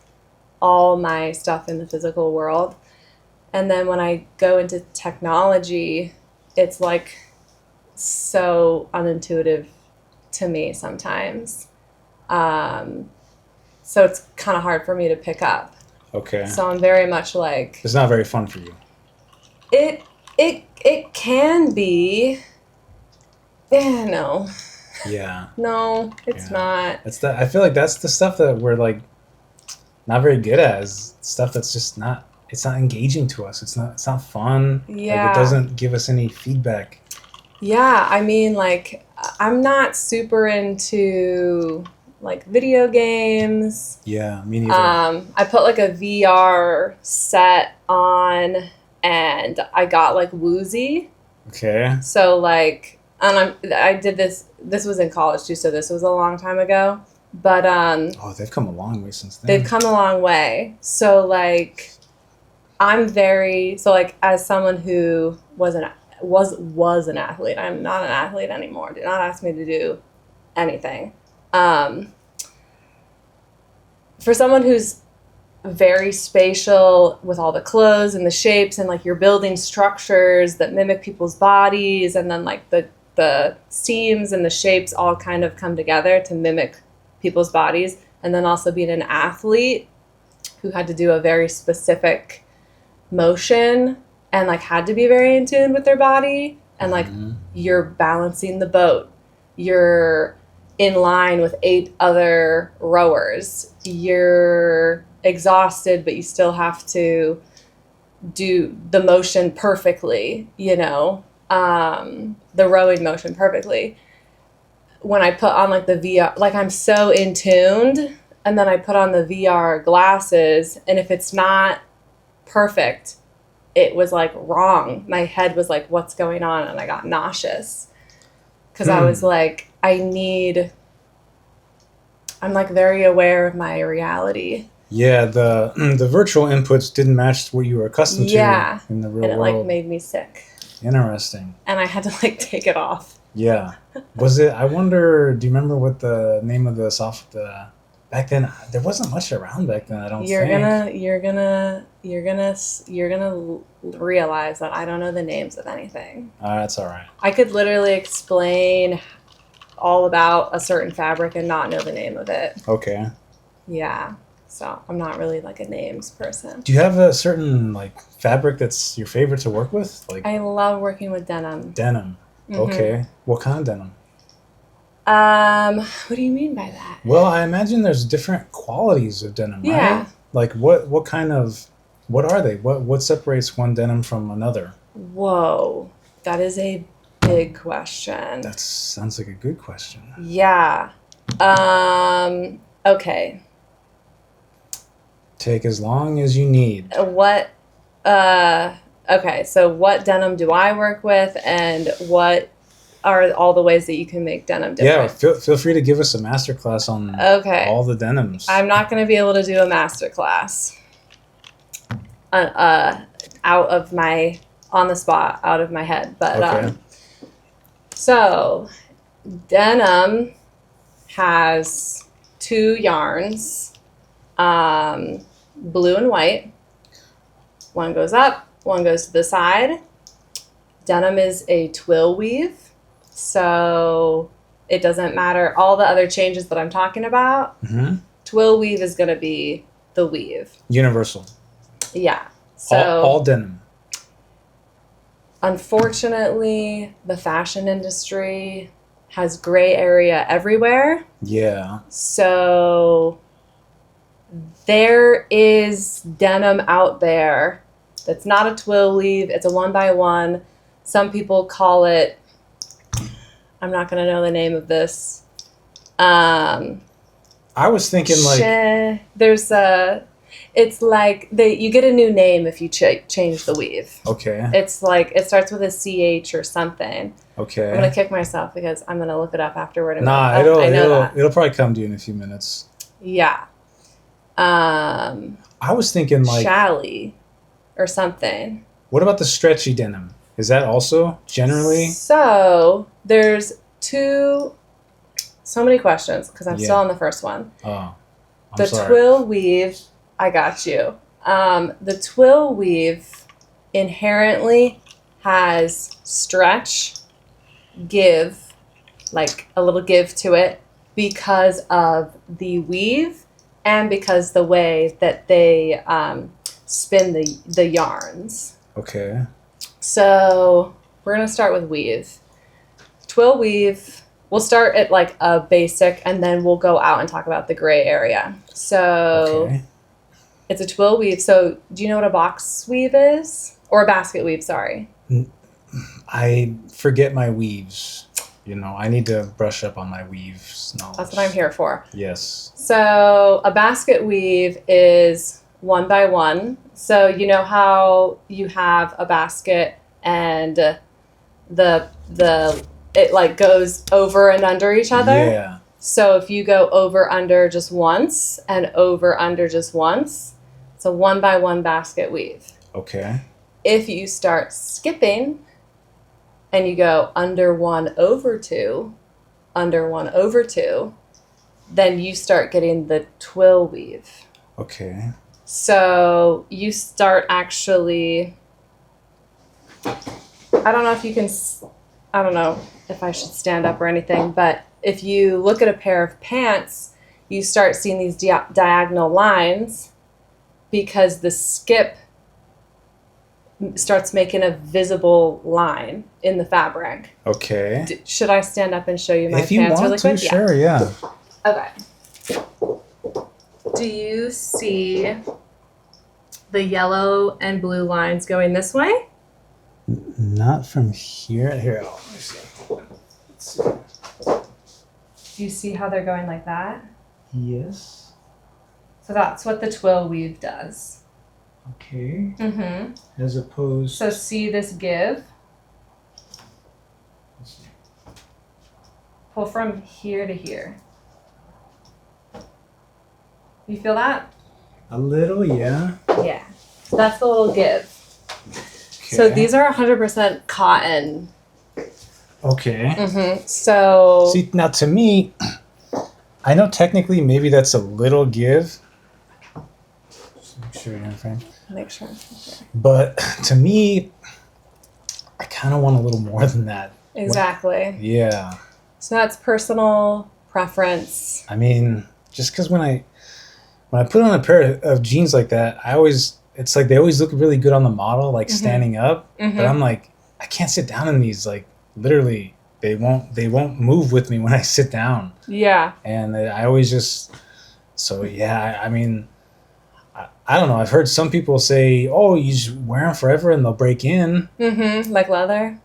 all my stuff in the physical world. And then when I go into technology, it's like so unintuitive to me sometimes. So it's kind of hard for me to pick up. okay. So I'm very much like It's not very fun for you. it can be. Yeah, no. Yeah. No, it's not. That's I feel like that's the stuff that we're like not very good at. Is stuff that's just not. It's not engaging to us. It's not fun. Yeah. Like it doesn't give us any feedback. Yeah, I mean, like, I'm not super into like video games. Yeah, me neither. I put like a VR set on, and I got like woozy. Okay. So like, and I did this. This was in college too, so this was a long time ago. But Oh, they've come a long way since then. they've come a long way. So like, like as someone who was an athlete. I'm not an athlete anymore. Do not ask me to do anything. For someone who's very spatial with all the clothes and the shapes and like you're building structures that mimic people's bodies and then like the seams and the shapes all kind of come together to mimic people's bodies, and then also being an athlete who had to do a very specific motion and like had to be very in tune with their body, and like you're balancing the boat, you're in line with 8 other rowers, you're exhausted but you still have to do the motion perfectly, the rowing motion perfectly. When I put on like the VR, like I'm so in tuned, and then I put on the VR glasses, and if it's not perfect, it was like wrong. My head was like, what's going on? And I got nauseous because I was like, I'm like very aware of my reality. Yeah, the virtual inputs didn't match what you were accustomed to in the real world. And it like made me sick. Interesting. And I had to like take it off. Yeah. Was it? I wonder. Do you remember what the name of the software? Back then, there wasn't much around back then. I don't think. You're gonna realize that I don't know the names of anything. That's all right. I could literally explain all about a certain fabric and not know the name of it. Okay. Yeah. So I'm not really like a names person. Do you have a certain like fabric that's your favorite to work with? Like I love working with denim. Denim. Mm-hmm. Okay. What kind of denim? What do you mean by that? Well, I imagine there's different qualities of denim, right? Like what are they? What separates one denim from another? Whoa. That is a big question. That sounds like a good question. Yeah. Okay. Take as long as you need. Okay, so what denim do I work with, and what are all the ways that you can make denim Yeah, different. feel free to give us a masterclass on all the denims. I'm not going to be able to do a masterclass out of my, on the spot, out of my head. But Okay. so denim has two yarns, blue and white. One goes up, one goes to the side. Denim is a twill weave, so it doesn't matter all the other changes that I'm talking about. Mm-hmm. Twill weave is going to be the weave. Universal. Yeah. So all denim. Unfortunately, the fashion industry has gray area everywhere. Yeah. So there is denim out there that's not a twill weave. It's a 1x1. Some people call it, I'm not going to know the name of this. I was thinking like... It's like, you get a new name if you change the weave. Okay. It's like, it starts with a CH or something. Okay. I'm going to kick myself because I'm going to look it up afterward. And Nah, it'll probably come to you in a few minutes. Yeah. I was thinking like... Challis or something. What about the stretchy denim? Is that also generally... So there's so many questions because I'm still on the first one. Oh, I'm sorry. Twill weave, I got you. The twill weave inherently has stretch, give, like a little give to it because of the weave and because the way that they spin the yarns. Okay. So we're going to start with weave. Twill weave, we'll start at like a basic and then we'll go out and talk about the gray area. So It's a twill weave. So do you know what a box weave is? Or a basket weave, sorry. I forget my weaves. You know, I need to brush up on my weaves knowledge. That's what I'm here for. Yes. So a basket weave is 1x1. So you know how you have a basket and it like goes over and under each other? Yeah. So if you go over under just once and over under just once, it's a 1x1 basket weave. Okay. If you start skipping and you go under 1 over 2, under 1 over 2, then you start getting the twill weave. Okay. So you start actually, I don't know if you can, I don't know if I should stand up or anything, but if you look at a pair of pants, you start seeing these diagonal lines because the skip starts making a visible line in the fabric. Okay. Should I stand up and show you my if you pants want really to, quick? sure, yeah. Okay. Do you see the yellow and blue lines going this way? Not from here. Here, let me see. Let's see. Do you see how they're going like that? Yes. So that's what the twill weave does. Okay. Mm-hmm. As opposed... So see this give? Pull from here to here. You feel that? A little, yeah. Yeah. So that's the little give. Okay. So these are 100% cotton. Okay. Mm-hmm. So... See, now to me, I know technically maybe that's a little give. Just make sure you're in frame. Make sure. But to me, I kind of want a little more than that. Exactly. Yeah. So that's personal preference. I mean, just because when I put on a pair of jeans like that, it's like they always look really good on the model, like standing up. Mm-hmm. But I'm like, I can't sit down in these. Like literally, they won't move with me when I sit down. Yeah. And I always just, so yeah, I mean, I don't know. I've heard some people say, oh, you just wear them forever and they'll break in. Mm-hmm. Like leather?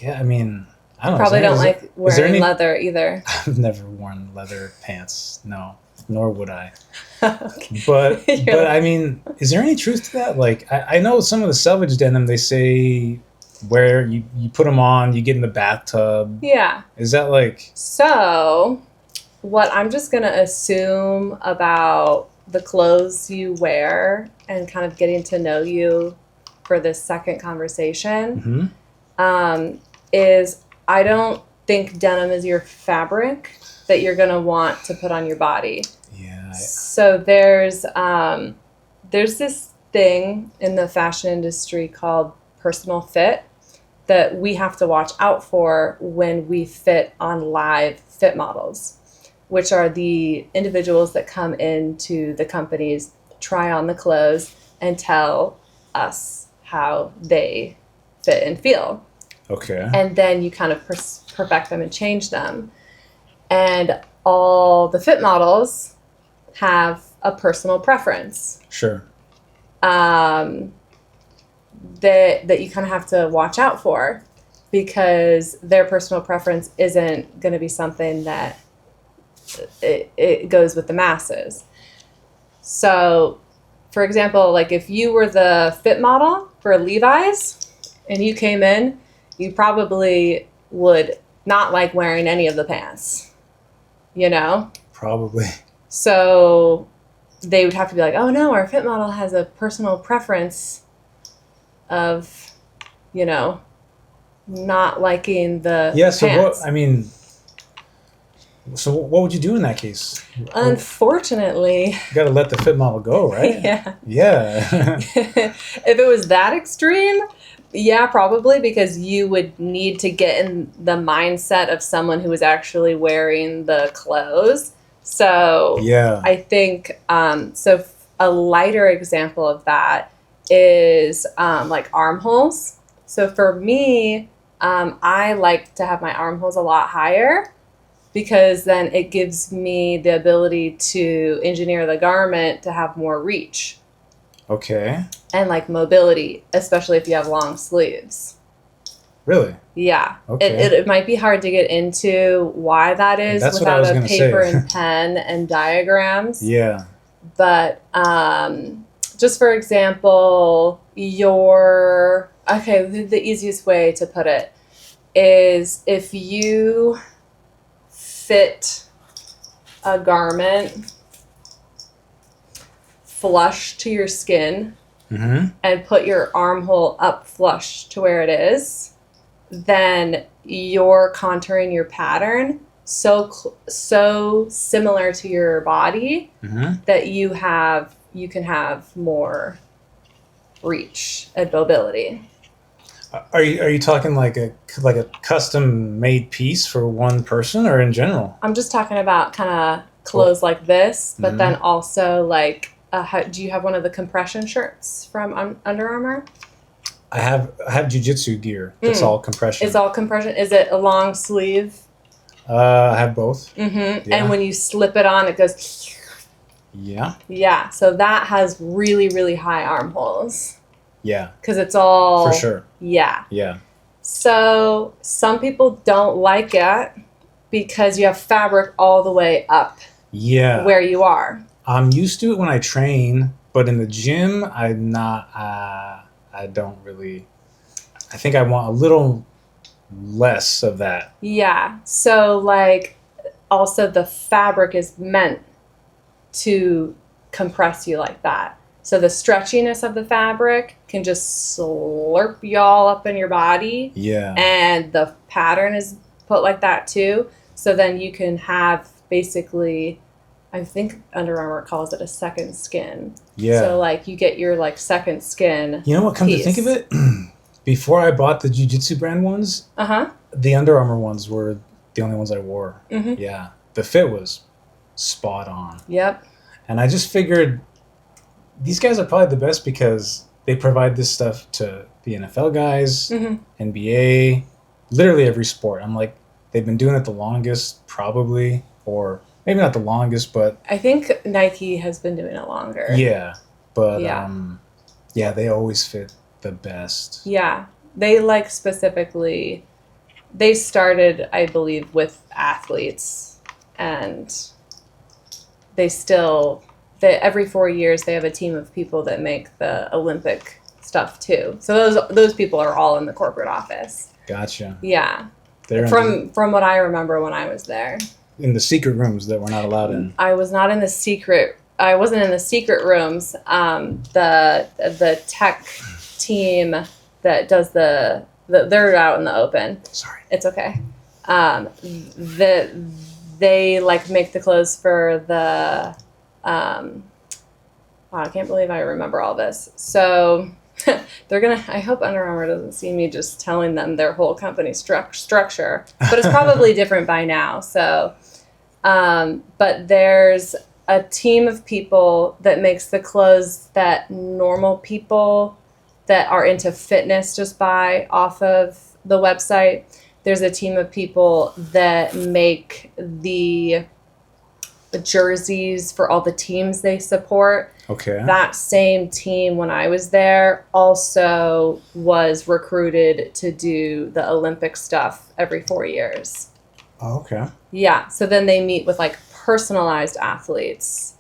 I mean, I don't know. Probably don't like wearing leather either. I've never worn leather pants. No, nor would I. Okay. But I mean, is there any truth to that? Like, I know some of the selvage denim, they say where you put them on, you get in the bathtub. Yeah. Is that like... So what I'm just going to assume about the clothes you wear and kind of getting to know you for this second conversation is I don't think denim is your fabric that you're going to want to put on your body. Yeah. So there's this thing in the fashion industry called personal fit that we have to watch out for when we fit on live fit models, which are the individuals that come into the companies, try on the clothes, and tell us how they fit and feel. Okay. And then you kind of perfect them and change them. And all the fit models have a personal preference. Sure. That you kind of have to watch out for, because their personal preference isn't going to be something that it goes with the masses. So, for example, like if you were the fit model for Levi's and you came in, you probably would not like wearing any of the pants, you know? Probably. So they would have to be like, oh no, our fit model has a personal preference of, you know, not liking the so pants. what would you do in that case? Unfortunately, You got to let the fit model go, right? Yeah. If it was that extreme, yeah, probably, because you would need to get in the mindset of someone who was actually wearing the clothes. So yeah. I think so a lighter example of that is like armholes. So for me, I like to have my armholes a lot higher, because then it gives me the ability to engineer the garment to have more reach. Okay. And like mobility, especially if you have long sleeves. Really? Yeah. Okay. It might be hard to get into why that is without a paper and pen and diagrams. Yeah. But just for example, the easiest way to put it is if you fit a garment flush to your skin and put your armhole up flush to where it is, then you're contouring your pattern so similar to your body that you can have more reach and mobility. Are you talking like a custom made piece for one person, or in general? I'm just talking about kind of clothes like this, but then also like, do you have one of the compression shirts from Under Armour? I have jiu-jitsu gear. That's all compression. It's all compression. Is it a long sleeve? I have both. Yeah. And when you slip it on, it goes. Yeah. Yeah. So that has really, really high armholes. Yeah. Because it's all... For sure. Yeah. Yeah. So some people don't like it because you have fabric all the way up. Yeah. Where you are. I'm used to it when I train, but in the gym, I'm not... I don't really... I think I want a little less of that. Yeah. So, like, also the fabric is meant to compress you like that. So the stretchiness of the fabric can just slurp y'all up in your body. Yeah. And the pattern is put like that too. So then you can have basically, I think Under Armour calls it a second skin. Yeah. So like you get your like second skin. You know what, come to think of it? Before I bought the Jiu-Jitsu brand ones, the Under Armour ones were the only ones I wore. Yeah. The fit was spot on. Yep. And I just figured these guys are probably the best because they provide this stuff to the NFL guys, NBA, literally every sport. I'm like, they've been doing it the longest, probably, or maybe not the longest, but... I think Nike has been doing it longer. Yeah. But, yeah, they always fit the best. Yeah. They, like, specifically... They started, I believe, with athletes, and they still... every 4 years, they have a team of people that make the Olympic stuff too. So those people are all in the corporate office. Gotcha. Yeah. They're From what I remember when I was there. in the secret rooms that we're not allowed in. I wasn't in the secret rooms. The tech team that does they're out in the open. Sorry. It's okay. They like make the clothes for the wow, I can't believe I remember all this. So I hope Under Armour doesn't see me just telling them their whole company structure, but it's probably different by now. So, but there's a team of people that makes the clothes that normal people that are into fitness just buy off of the website. There's a team of people that make the jerseys for all the teams they support. Okay. That same team, when I was there, also was recruited to do the Olympic stuff every 4 years. Oh, okay. Yeah. So then they meet with like personalized athletes.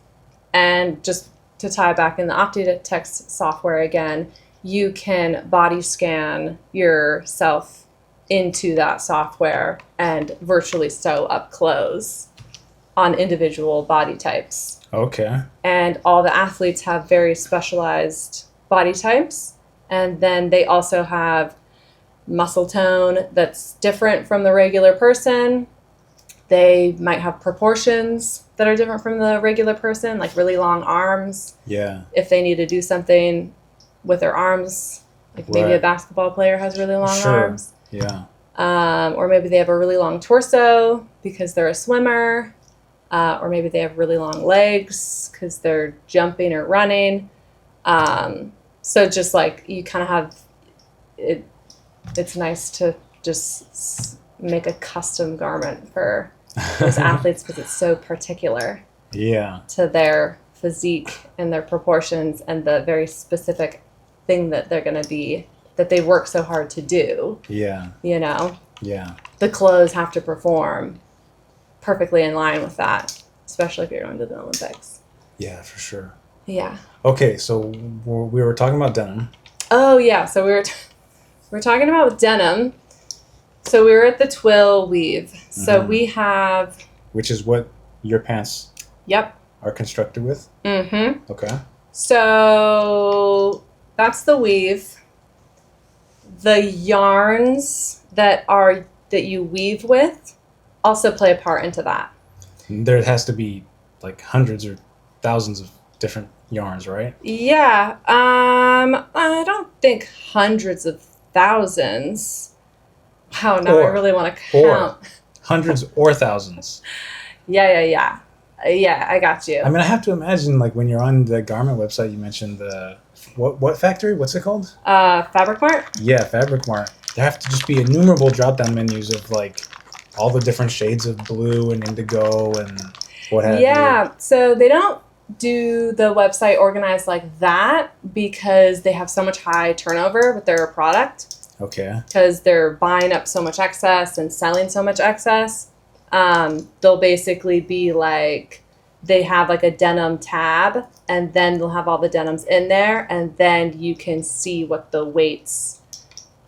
And just to tie back in the Optitex software again, you can body scan yourself into that software and virtually sew up clothes on individual body types. Okay. And all the athletes have very specialized body types. And then they also have muscle tone that's different from the regular person. They might have proportions that are different from the regular person, like really long arms. Yeah. If they need to do something with their arms, like maybe a basketball player has really long arms. Yeah. Or maybe they have a really long torso because they're a swimmer. Or maybe they have really long legs because they're jumping or running. So just like you kind of have it, it's nice to just make a custom garment for those athletes because it's so particular to their physique and their proportions and the very specific thing that they're going to be, that they work so hard to do. Yeah. You know? Yeah. The clothes have to perform perfectly in line with that, especially if you're going to the Olympics. Yeah, for sure. Yeah. Okay, so we were talking about denim. Oh yeah, so we were talking about denim. So we were at the twill weave. So we have, which is what your pants are constructed with. Mm-hmm. Okay. So that's the weave. The yarns that you weave with also play a part into that. There has to be like hundreds or thousands of different yarns, right? Yeah. I don't think hundreds of thousands. Wow, now I really want to count. Or hundreds or thousands. Yeah, I got you. I mean, I have to imagine, like, when you're on the garment website, you mentioned the what factory? What's it called? Fabric Mart? Yeah, Fabric Mart. There have to just be innumerable drop-down menus of, like, all the different shades of blue and indigo and what have you. Yeah, so they don't do the website organized like that because they have so much high turnover with their product. Okay. Because they're buying up so much excess and selling so much excess. They'll basically be like, they have like a denim tab and then they'll have all the denims in there and then you can see what the weights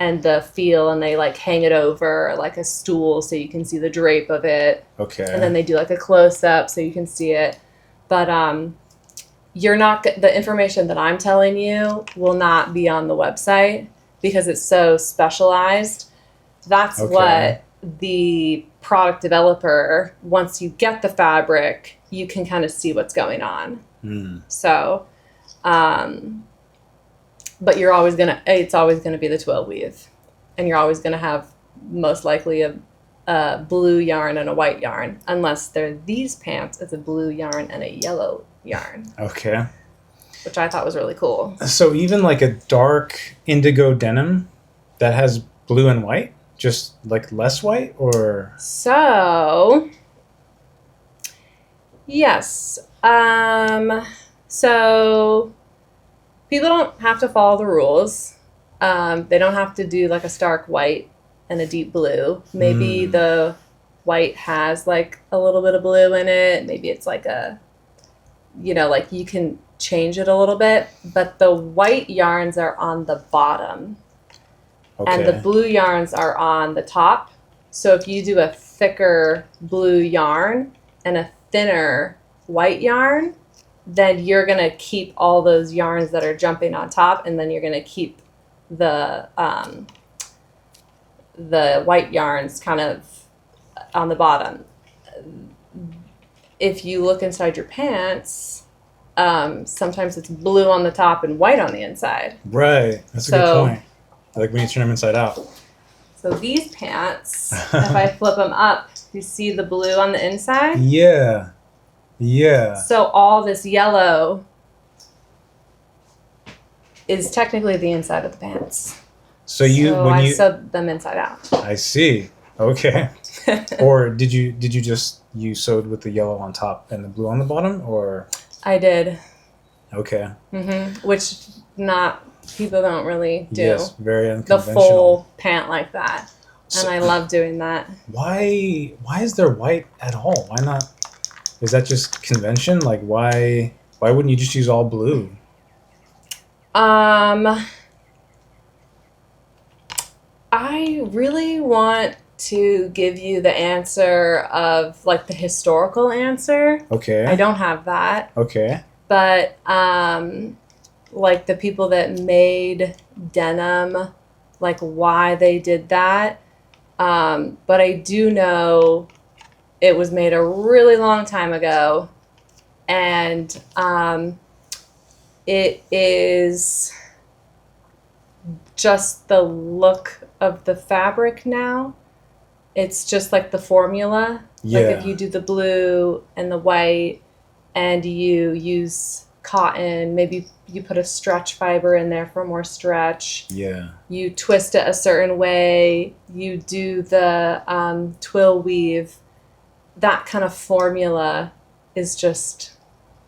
and the feel, and they like hang it over like a stool so you can see the drape of it. Okay. And then they do like a close up so you can see it. But the information that I'm telling you will not be on the website because it's so specialized. That's what the product developer, once you get the fabric, you can kind of see what's going on. So, but it's always gonna be the twill weave, and you're always gonna have most likely a blue yarn and a white yarn, unless they're these pants. It's a blue yarn and a yellow yarn. Okay. Which I thought was really cool. So even like a dark indigo denim that has blue and white, just like less white, or? So, yes. So people don't have to follow the rules. They don't have to do like a stark white and a deep blue. Maybe the white has like a little bit of blue in it. Maybe it's like like you can change it a little bit, but the white yarns are on the bottom and the blue yarns are on the top. So if you do a thicker blue yarn and a thinner white yarn, then you're going to keep all those yarns that are jumping on top, and then you're going to keep the white yarns kind of on the bottom. If you look inside your pants, sometimes it's blue on the top and white on the inside. Right. That's a good point. Like when you turn them inside out. So these pants, if I flip them up, you see the blue on the inside? Yeah. Yeah. So all this yellow is technically the inside of the pants. So I sewed them inside out. I see. Okay. Or did you sewed with the yellow on top and the blue on the bottom, or? I did. Okay. Which people don't really do. Yes, very unconventional. The full pant like that. And I love doing that. Why is there white at all? Why not? Is that just convention? Like why wouldn't you just use all blue? I really want to give you the answer of like the historical answer. Okay. I don't have that. Okay. But like the people that made denim, like why they did that. But I do know it was made a really long time ago, and it is just the look of the fabric now. It's just like the formula. Yeah. Like if you do the blue and the white and you use cotton, maybe you put a stretch fiber in there for more stretch. Yeah. You twist it a certain way. You do the twill weave. That kind of formula is just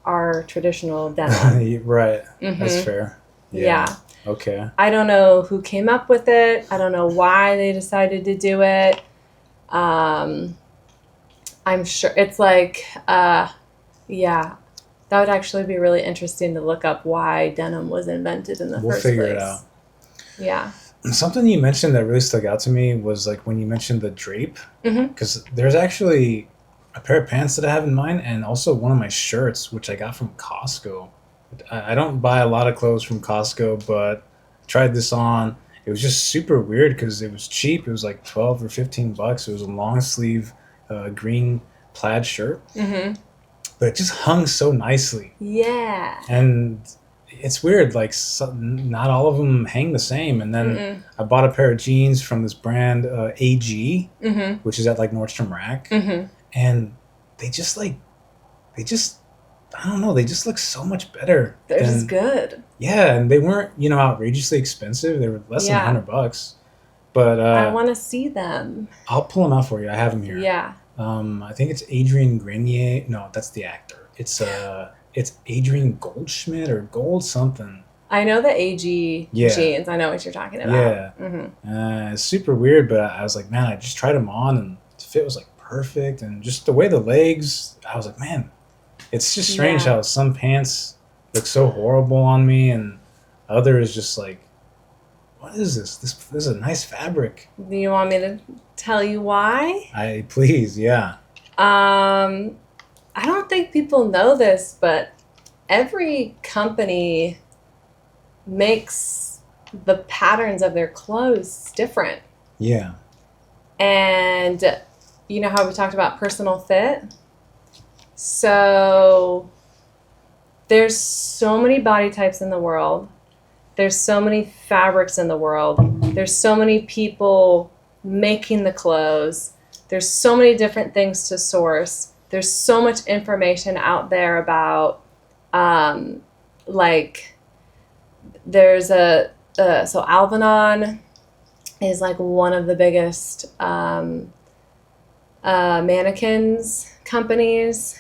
our traditional denim. Right. That's fair. Yeah. Okay. I don't know who came up with it. I don't know why they decided to do it. I'm sure it's like, yeah, that would actually be really interesting to look up why denim was invented in the first place. We'll figure it out. Yeah. Something you mentioned that really stuck out to me was like when you mentioned the drape, because there's actually a pair of pants that I have in mind, and also one of my shirts, which I got from Costco. I don't buy a lot of clothes from Costco, but I tried this on. It was just super weird because it was cheap. It was like $12 or $15. It was a long sleeve green plaid shirt. But it just hung so nicely. Yeah. And it's weird, like not all of them hang the same. And then I bought a pair of jeans from this brand AG, which is at like Nordstrom Rack. And they just I don't know, they just look so much better. They're just good. Yeah, and they weren't, outrageously expensive. They were less than $100. But I want to see them. I'll pull them out for you. I have them here. Yeah. I think it's Adrian Grenier. No, that's the actor. It's Adrian Goldschmidt or Gold something. I know the AG jeans. I know what you're talking about. Yeah. It's super weird, but I was like, man, I just tried them on and the fit was like perfect, and just the way the legs, I was like, man, it's just strange how some pants look so horrible on me and others just like, what is this? This is a nice fabric. Do you want me to tell you why? Please, yeah. I don't think people know this, but every company makes the patterns of their clothes different. Yeah. And you know how we talked about personal fit? So there's so many body types in the world. There's so many fabrics in the world. There's so many people making the clothes. There's so many different things to source. There's so much information out there about, like, there's so Alvanon is like one of the biggest mannequins companies,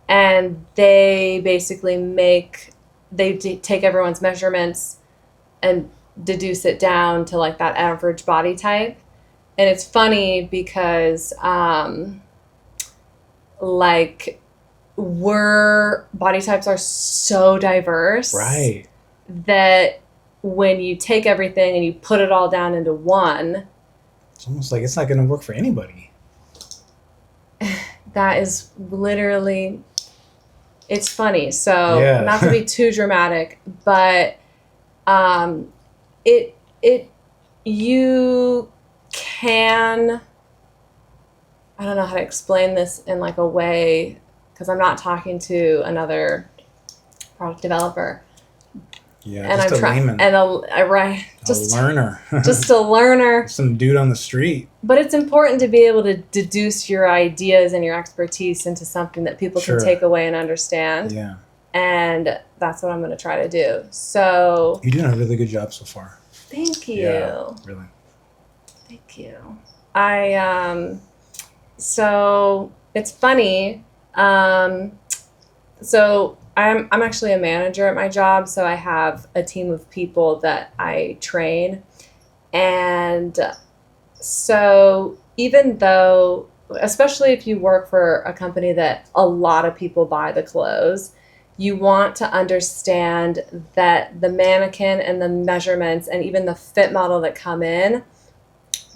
and they basically take everyone's measurements and deduce it down to like that average body type. And it's funny because like body types are so diverse. Right. That when you take everything and you put it all down into one, it's almost like it's not going to work for anybody. That is literally, it's funny. So not to be too dramatic, but you can, I don't know how to explain this in like a way, because I'm not talking to another product developer. Yeah, and just I'm a layman. And just a learner. Just a learner. Some dude on the street. But it's important to be able to deduce your ideas and your expertise into something that people can take away and understand. Yeah. And that's what I'm going to try to do. So you're doing a really good job so far. Thank you. Yeah, really. Thank you. So it's funny. So I'm actually a manager at my job, so I have a team of people that I train. And so even though, especially if you work for a company that a lot of people buy the clothes, you want to understand that the mannequin and the measurements and even the fit model that come in,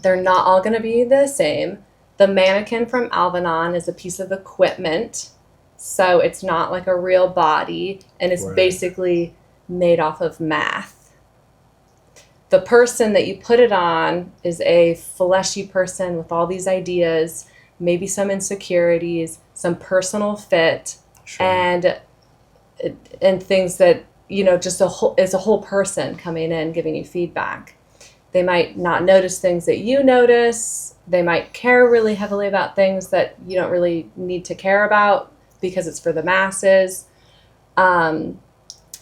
they're not all going to be the same. The mannequin from Alvanon is a piece of equipment. So it's not like a real body, and it's basically made off of math. The person that you put it on is a fleshy person with all these ideas, maybe some insecurities, some personal fit, and things that, just is a whole person coming in giving you feedback. They might not notice things that you notice. They might care really heavily about things that you don't really need to care about, because it's for the masses. And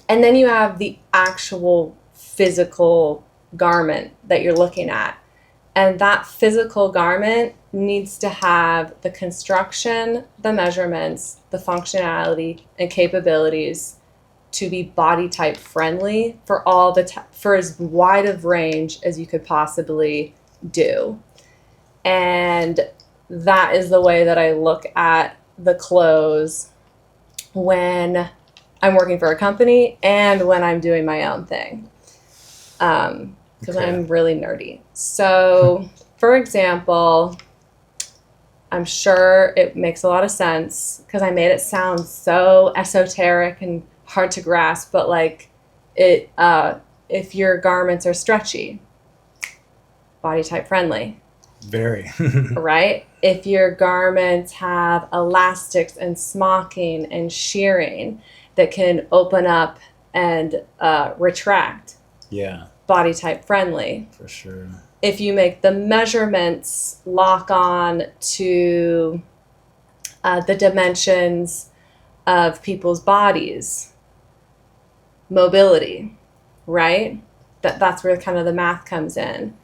then you have the actual physical garment that you're looking at. And that physical garment needs to have the construction, the measurements, the functionality, and capabilities to be body type friendly for for as wide of range as you could possibly do. And that is the way that I look at the clothes when I'm working for a company and when I'm doing my own thing, because I'm really nerdy. So for example, I'm sure it makes a lot of sense because I made it sound so esoteric and hard to grasp, but like if your garments are stretchy, body type friendly. Very. Right? If your garments have elastics and smocking and shearing that can open up and retract. Yeah. Body type friendly. For sure. If you make the measurements lock on to the dimensions of people's bodies, mobility, right? That's where kind of the math comes in.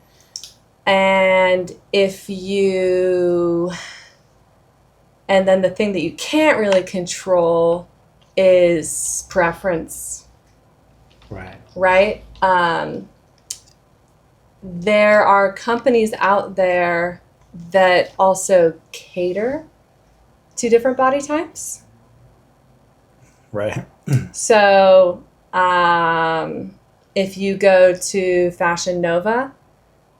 And and then the thing that you can't really control is preference. Right. Right? There are companies out there that also cater to different body types. Right. So, if you go to Fashion Nova,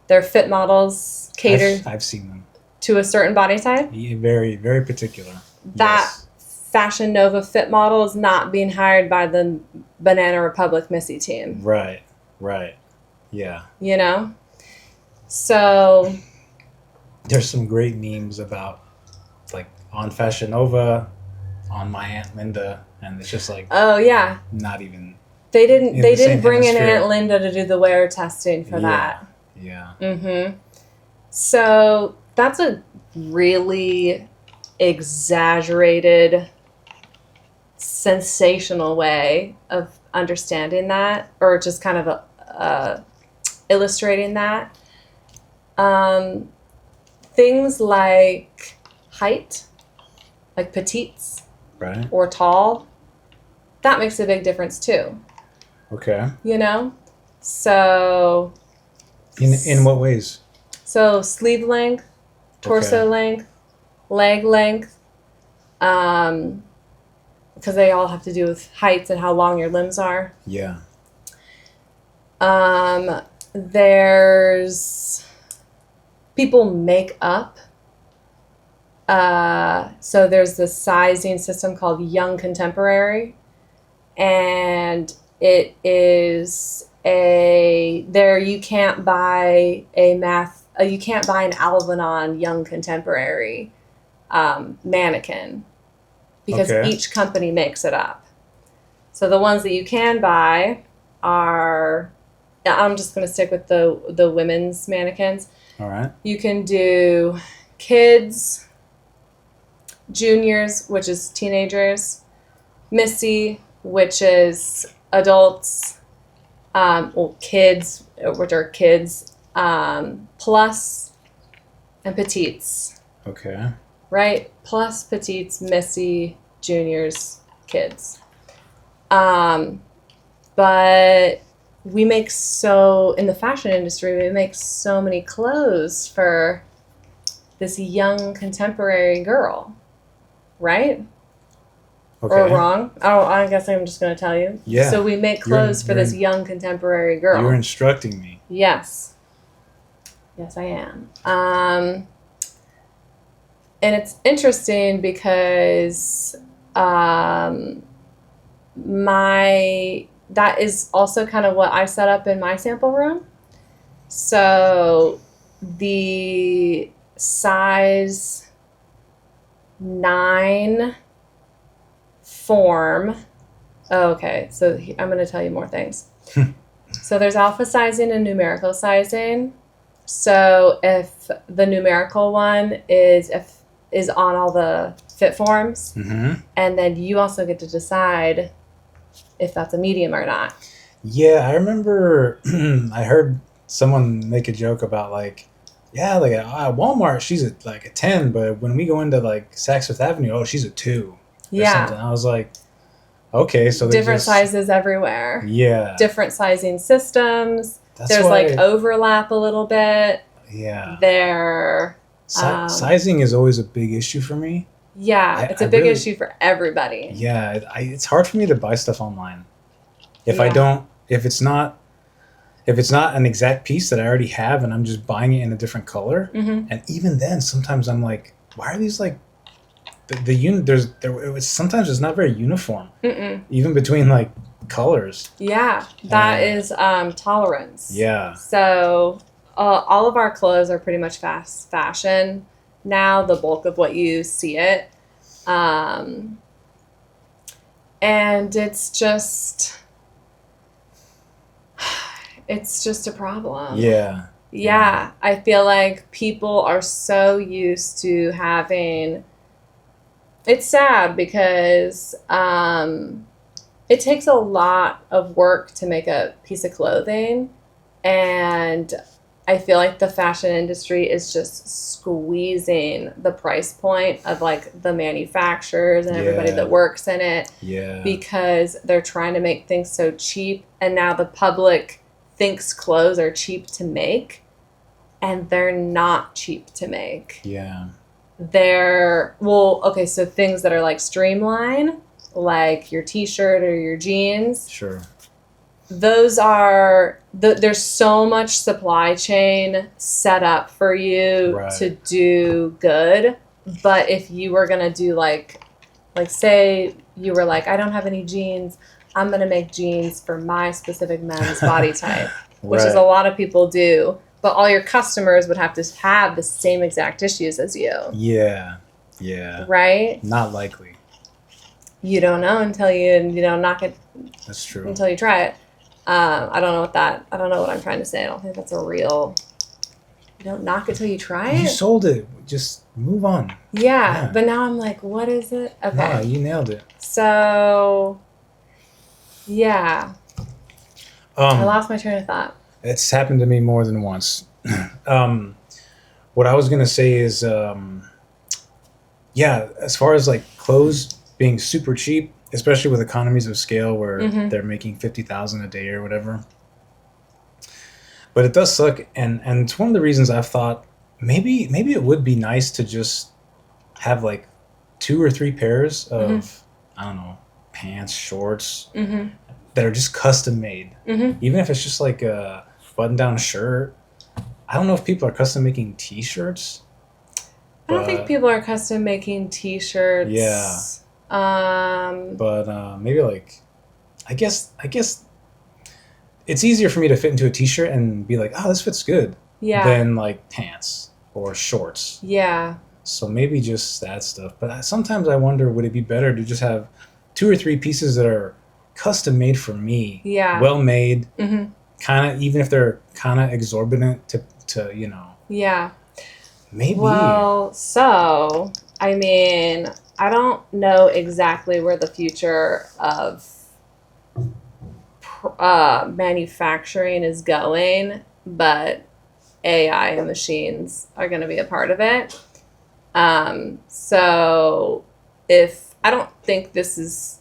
their fit models cater I've seen them to a certain body type. Yeah, very, very particular. That Fashion Nova fit model is not being hired by the Banana Republic Missy team. Right. Right. Yeah. So there's some great memes about like on Fashion Nova, on my Aunt Linda, and it's just like, oh yeah, not even. They didn't bring in Aunt Linda to do the wear testing for that. Yeah. Mm-hmm. So that's a really exaggerated, sensational way of understanding that, or just kind of illustrating that. Things like height, like petites, right, or tall, that makes a big difference too. Okay. So. In what ways? So sleeve length, torso length, leg length, because they all have to do with heights and how long your limbs are. Yeah. There's people make up. So there's this sizing system called Young Contemporary, and it is you can't buy an Alvanon Young Contemporary mannequin because each company makes it up. So the ones that you can buy are, I'm just going to stick with the women's mannequins. All right. You can do kids, juniors, which is teenagers, Missy, which is adults, kids, which are kids, plus, and petites. Okay. Right? Plus, petites, Missy, juniors, kids. But we make in the fashion industry, we make so many clothes for this young contemporary girl, right? Okay. Or wrong? I guess I'm just going to tell you. Yeah. So we make clothes for this young contemporary girl. You're instructing me. Yes. Yes, I am. And it's interesting because that is also kind of what I set up in my sample room. So the size 9 form. Okay, so I'm going to tell you more things. So there's alpha sizing and numerical sizing. So if the numerical one is on all the fit forms, and then you also get to decide if that's a medium or not. Yeah, I remember I heard someone make a joke about at Walmart she's a 10, but when we go into Saks Fifth Avenue, she's a 2. Yeah. Something. I was like, okay, so different sizes everywhere. Yeah. Different sizing systems. There's overlap a little bit. Yeah. Sizing is always a big issue for me. Yeah, it's a big issue for everybody. Yeah, it's hard for me to buy stuff online. If it's not an exact piece that I already have and I'm just buying it in a different color, and even then sometimes I'm like, why are these sometimes it's not very uniform. Even between colors. Yeah, that is tolerance. Yeah. So all of our clothes are pretty much fast fashion now, the bulk of what you see it. And it's just a problem. Yeah. Yeah. I feel like people are so used to having, it's sad because it takes a lot of work to make a piece of clothing, and I feel like the fashion industry is just squeezing the price point of the manufacturers and everybody that works in it. Yeah. Because they're trying to make things so cheap, and now the public thinks clothes are cheap to make, and they're not cheap to make. Yeah. So things that are streamline, like your t-shirt or your jeans. Sure. Those are there's so much supply chain set up for you to do good. But if you were gonna do say you were I don't have any jeans, I'm gonna make jeans for my specific men's body type, which is a lot of people do. But all your customers would have to have the same exact issues as you. Yeah. Yeah. Right? Not likely. You don't know until you knock it. That's true. Until you try it. I don't know what I'm trying to say. I don't think that's a real. You don't knock it till you try it. You sold it. Just move on. Yeah. But now I'm what is it? Okay. Nah, you nailed it. So, yeah. I lost my train of thought. It's happened to me more than once. What I was gonna say is, as far as clothes being super cheap, especially with economies of scale where they're making 50,000 a day or whatever. But it does suck, and it's one of the reasons I've thought maybe it would be nice to just have 2 or 3 pairs of I don't know, pants, shorts Mm-hmm. that are just custom made. Mm-hmm. Even if it's just like a button-down shirt. I don't know if people are custom making T-shirts. I don't think people are custom making T-shirts. Yeah. Um, But maybe like, I guess it's easier for me to fit into a T-shirt and be like, oh, this fits good, yeah. than like pants or shorts. Yeah. So maybe just that stuff. But sometimes I wonder, would it be better to just have 2 or 3 pieces that are custom made for me, Yeah. well made, Mm-hmm. kind of, even if they're kind of exorbitant to Yeah. maybe. Well, so, I mean, I don't know exactly where the future of manufacturing is going, but AI and machines are going to be a part of it. So if I don't think this is,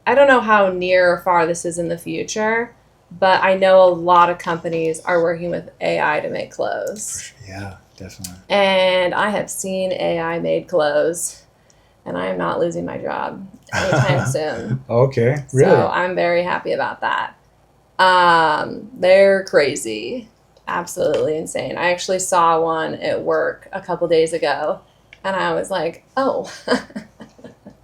I don't know how near or far this is in the future, but I know a lot of companies are working with AI to make clothes. Yeah, definitely. And I have seen AI made clothes, and I am not losing my job anytime soon. Okay, really? So I'm very happy about that. They're crazy. Absolutely insane. I actually saw one at work a couple days ago, and I was like, oh.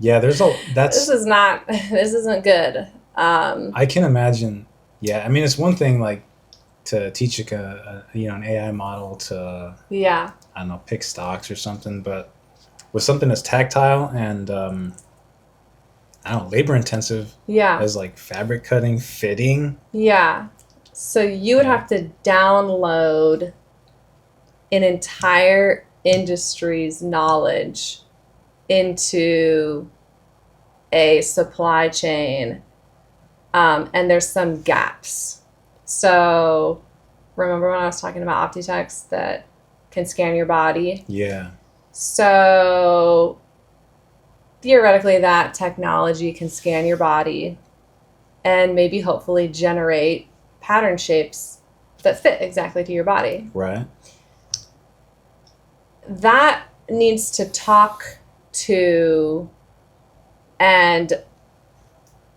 Yeah, this isn't good. I can imagine. Yeah, I mean, it's one thing like to teach an AI model to, yeah. I don't know, pick stocks or something, but with something that's tactile and I don't know, labor intensive Yeah. as like fabric cutting, fitting. Yeah. So you would have to download an entire industry's knowledge into a supply chain, and there's some gaps. So remember when I was talking about Optitex that can scan your body? Yeah. So theoretically that technology can scan your body and maybe hopefully generate pattern shapes that fit exactly to your body. Right. That needs to talk to, and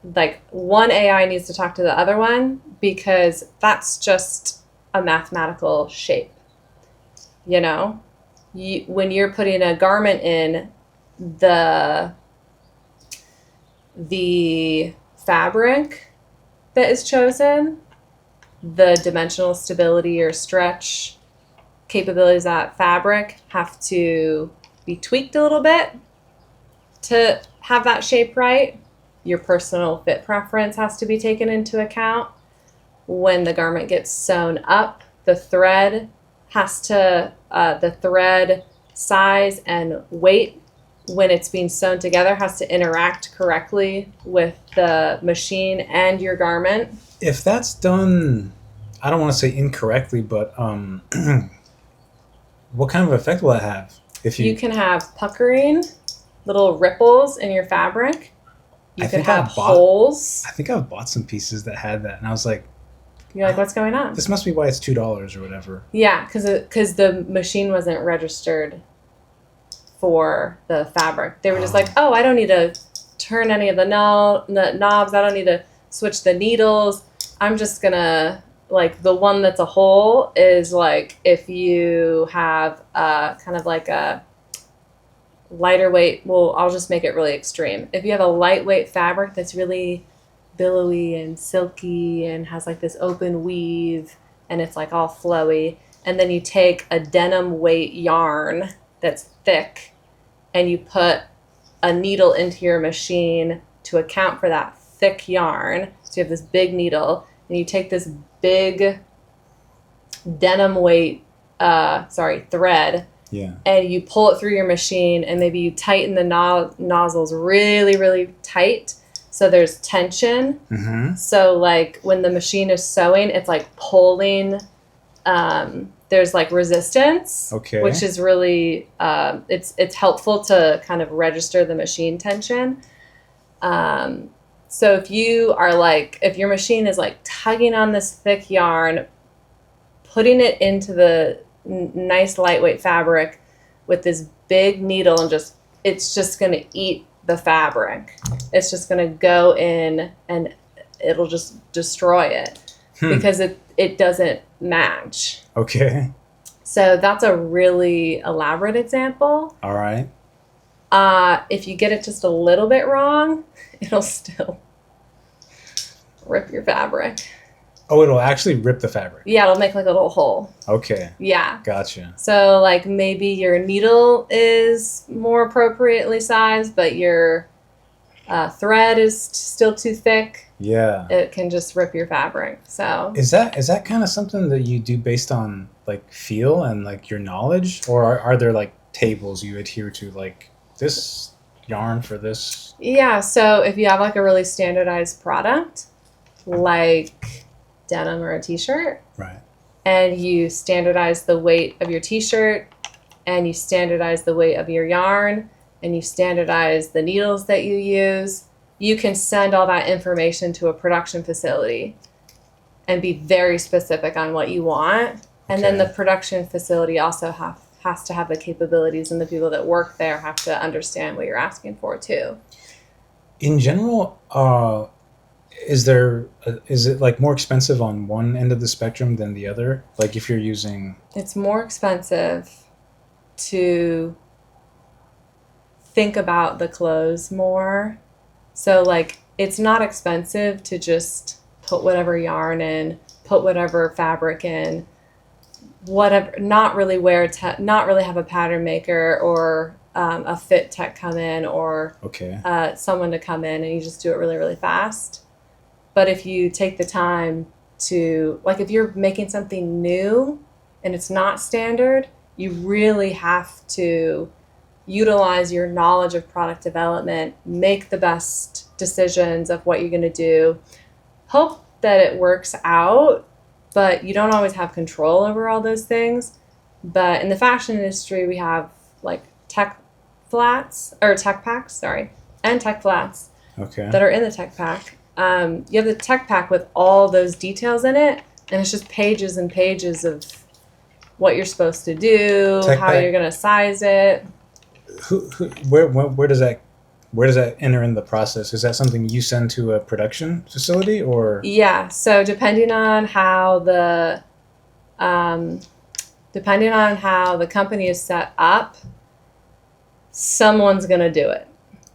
like one AI needs to talk to the other one, because that's just a mathematical shape. You know, when you're putting a garment in, the fabric that is chosen, the dimensional stability or stretch capabilities of that fabric have to be tweaked a little bit to have that shape right. Your personal fit preference has to be taken into account. When the garment gets sewn up, the thread the thread size and weight when it's being sewn together has to interact correctly with the machine and your garment. If that's done, I don't want to say incorrectly, but what kind of effect will that have? If you can have puckering, little ripples in your fabric. You can have holes. I think I've bought some pieces that had that, and I was like, you're like, what's going on? This must be why it's $2 or whatever. Yeah, because the machine wasn't registered for the fabric. They were just like, oh, I don't need to turn any of the knobs. I don't need to switch the needles. I'm just gonna, like, the one that's a hole is like if you have kind of like a lighter weight. Well, I'll just make it really extreme. If you have a lightweight fabric that's really billowy and silky and has like this open weave and it's like all flowy, and then you take a denim weight yarn that's thick and you put a needle into your machine to account for that thick yarn. So you have this big needle and you take this big denim weight thread. Yeah. And you pull it through your machine, and maybe you tighten the nozzles really, really tight so there's tension. Mm-hmm. So like when the machine is sewing, it's like pulling. There's like resistance, okay, which is really it's helpful to kind of register the machine tension. So if your machine is like tugging on this thick yarn, putting it into the nice lightweight fabric with this big needle, and it's just going to eat the fabric. It's just going to go in and it'll just destroy it because it doesn't match. Okay. So that's a really elaborate example. All right. If you get it just a little bit wrong, it'll still rip your fabric. Oh, it'll actually rip the fabric. Yeah, it'll make like a little hole. Okay. Yeah. Gotcha. So like maybe your needle is more appropriately sized, but your thread is still too thick. Yeah. It can just rip your fabric. So Is that kind of something that you do based on like feel and like your knowledge, or are there like tables you adhere to, like this yarn for this? yeah, so if you have like a really standardized product, like denim or a t-shirt, Right. and you standardize the weight of your t-shirt, and you standardize the weight of your yarn, and you standardize the needles that you use, you can send all that information to a production facility and be very specific on what you want. And then the production facility also has to have the capabilities, and the people that work there have to understand what you're asking for too. In general, is it like more expensive on one end of the spectrum than the other? Like if you're using... It's more expensive to think about the clothes more. So like it's not expensive to just put whatever yarn in, put whatever fabric in, whatever, not really not really have a pattern maker or a fit tech come in, or someone to come in, and you just do it really, really fast. But if you take the time to, like if you're making something new and it's not standard, you really have to utilize your knowledge of product development, make the best decisions of what you're going to do, hope that it works out, but you don't always have control over all those things. But in the fashion industry, we have like tech packs, and tech flats that are in the tech pack. You have the tech pack with all those details in it, and it's just pages and pages of what you're supposed to do, how you're going to size it. Where does that enter in the process? Is that something you send to a production facility, or? Yeah, so depending on how the company is set up, someone's gonna do it.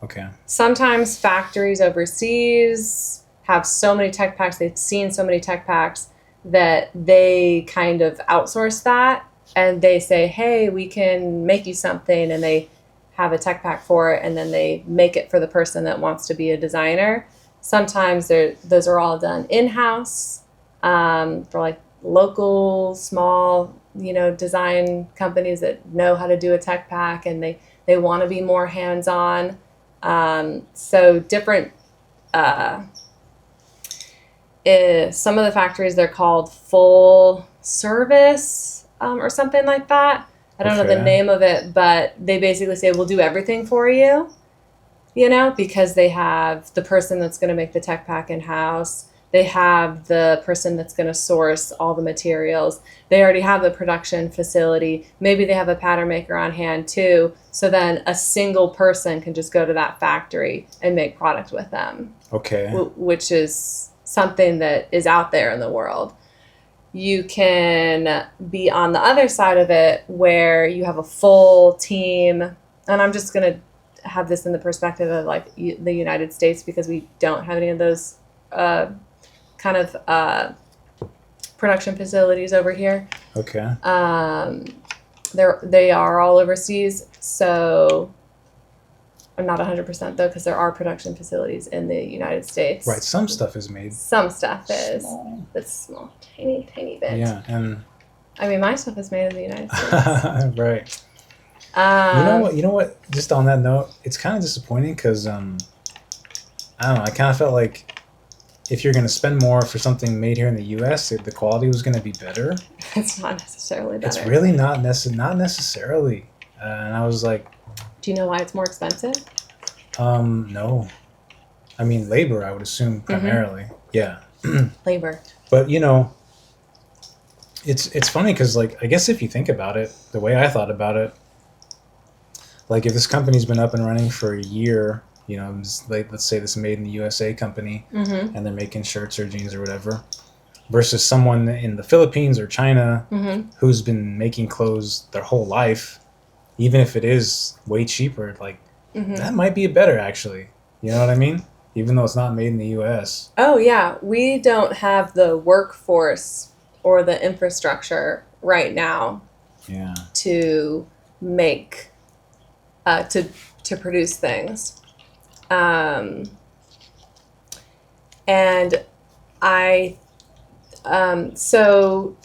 Okay. Sometimes factories overseas have so many tech packs, they've seen so many tech packs that they kind of outsource that, and they say, hey, we can make you something, and they have a tech pack for it, and then they make it for the person that wants to be a designer. Sometimes those are all done in-house for like local, small, design companies that know how to do a tech pack, and they want to be more hands-on. So different, some of the factories, they're called full service or something like that. I don't know the name of it, but they basically say, we'll do everything for you, because they have the person that's going to make the tech pack in-house. They have the person that's going to source all the materials. They already have the production facility. Maybe they have a pattern maker on hand too. So then a single person can just go to that factory and make product with them. Okay. Which is something that is out there in the world. You can be on the other side of it where you have a full team. And I'm just going to have this in the perspective of like the United States, because we don't have any of those kind of production facilities over here. Okay. They are all overseas, so I'm not 100% though, because there are production facilities in the United States. Right, some stuff is made. Some stuff is. Small. It's small, tiny bit. Yeah, and I mean, my stuff is made in the United States. Right. You know what? Just on that note, it's kind of disappointing because I don't know. I kind of felt like if you're going to spend more for something made here in the U.S., the quality was going to be better. It's not necessarily better. It's really not necessarily. And I was like, do you know why it's more expensive? No. I mean, labor, I would assume primarily. Mm-hmm. Yeah. Labor. But it's funny because like I guess if you think about it, the way I thought about it, like if this company's been up and running for a year, you know, like, let's say this is made in the USA company, Mm-hmm. and they're making shirts or jeans or whatever, versus someone in the Philippines or China Mm-hmm. who's been making clothes their whole life, even if it is way cheaper, like Mm-hmm. that might be better actually. You know what I mean? Even though it's not made in the US. Oh, yeah. We don't have the workforce or the infrastructure right now Yeah. to make, to produce things. And I, so,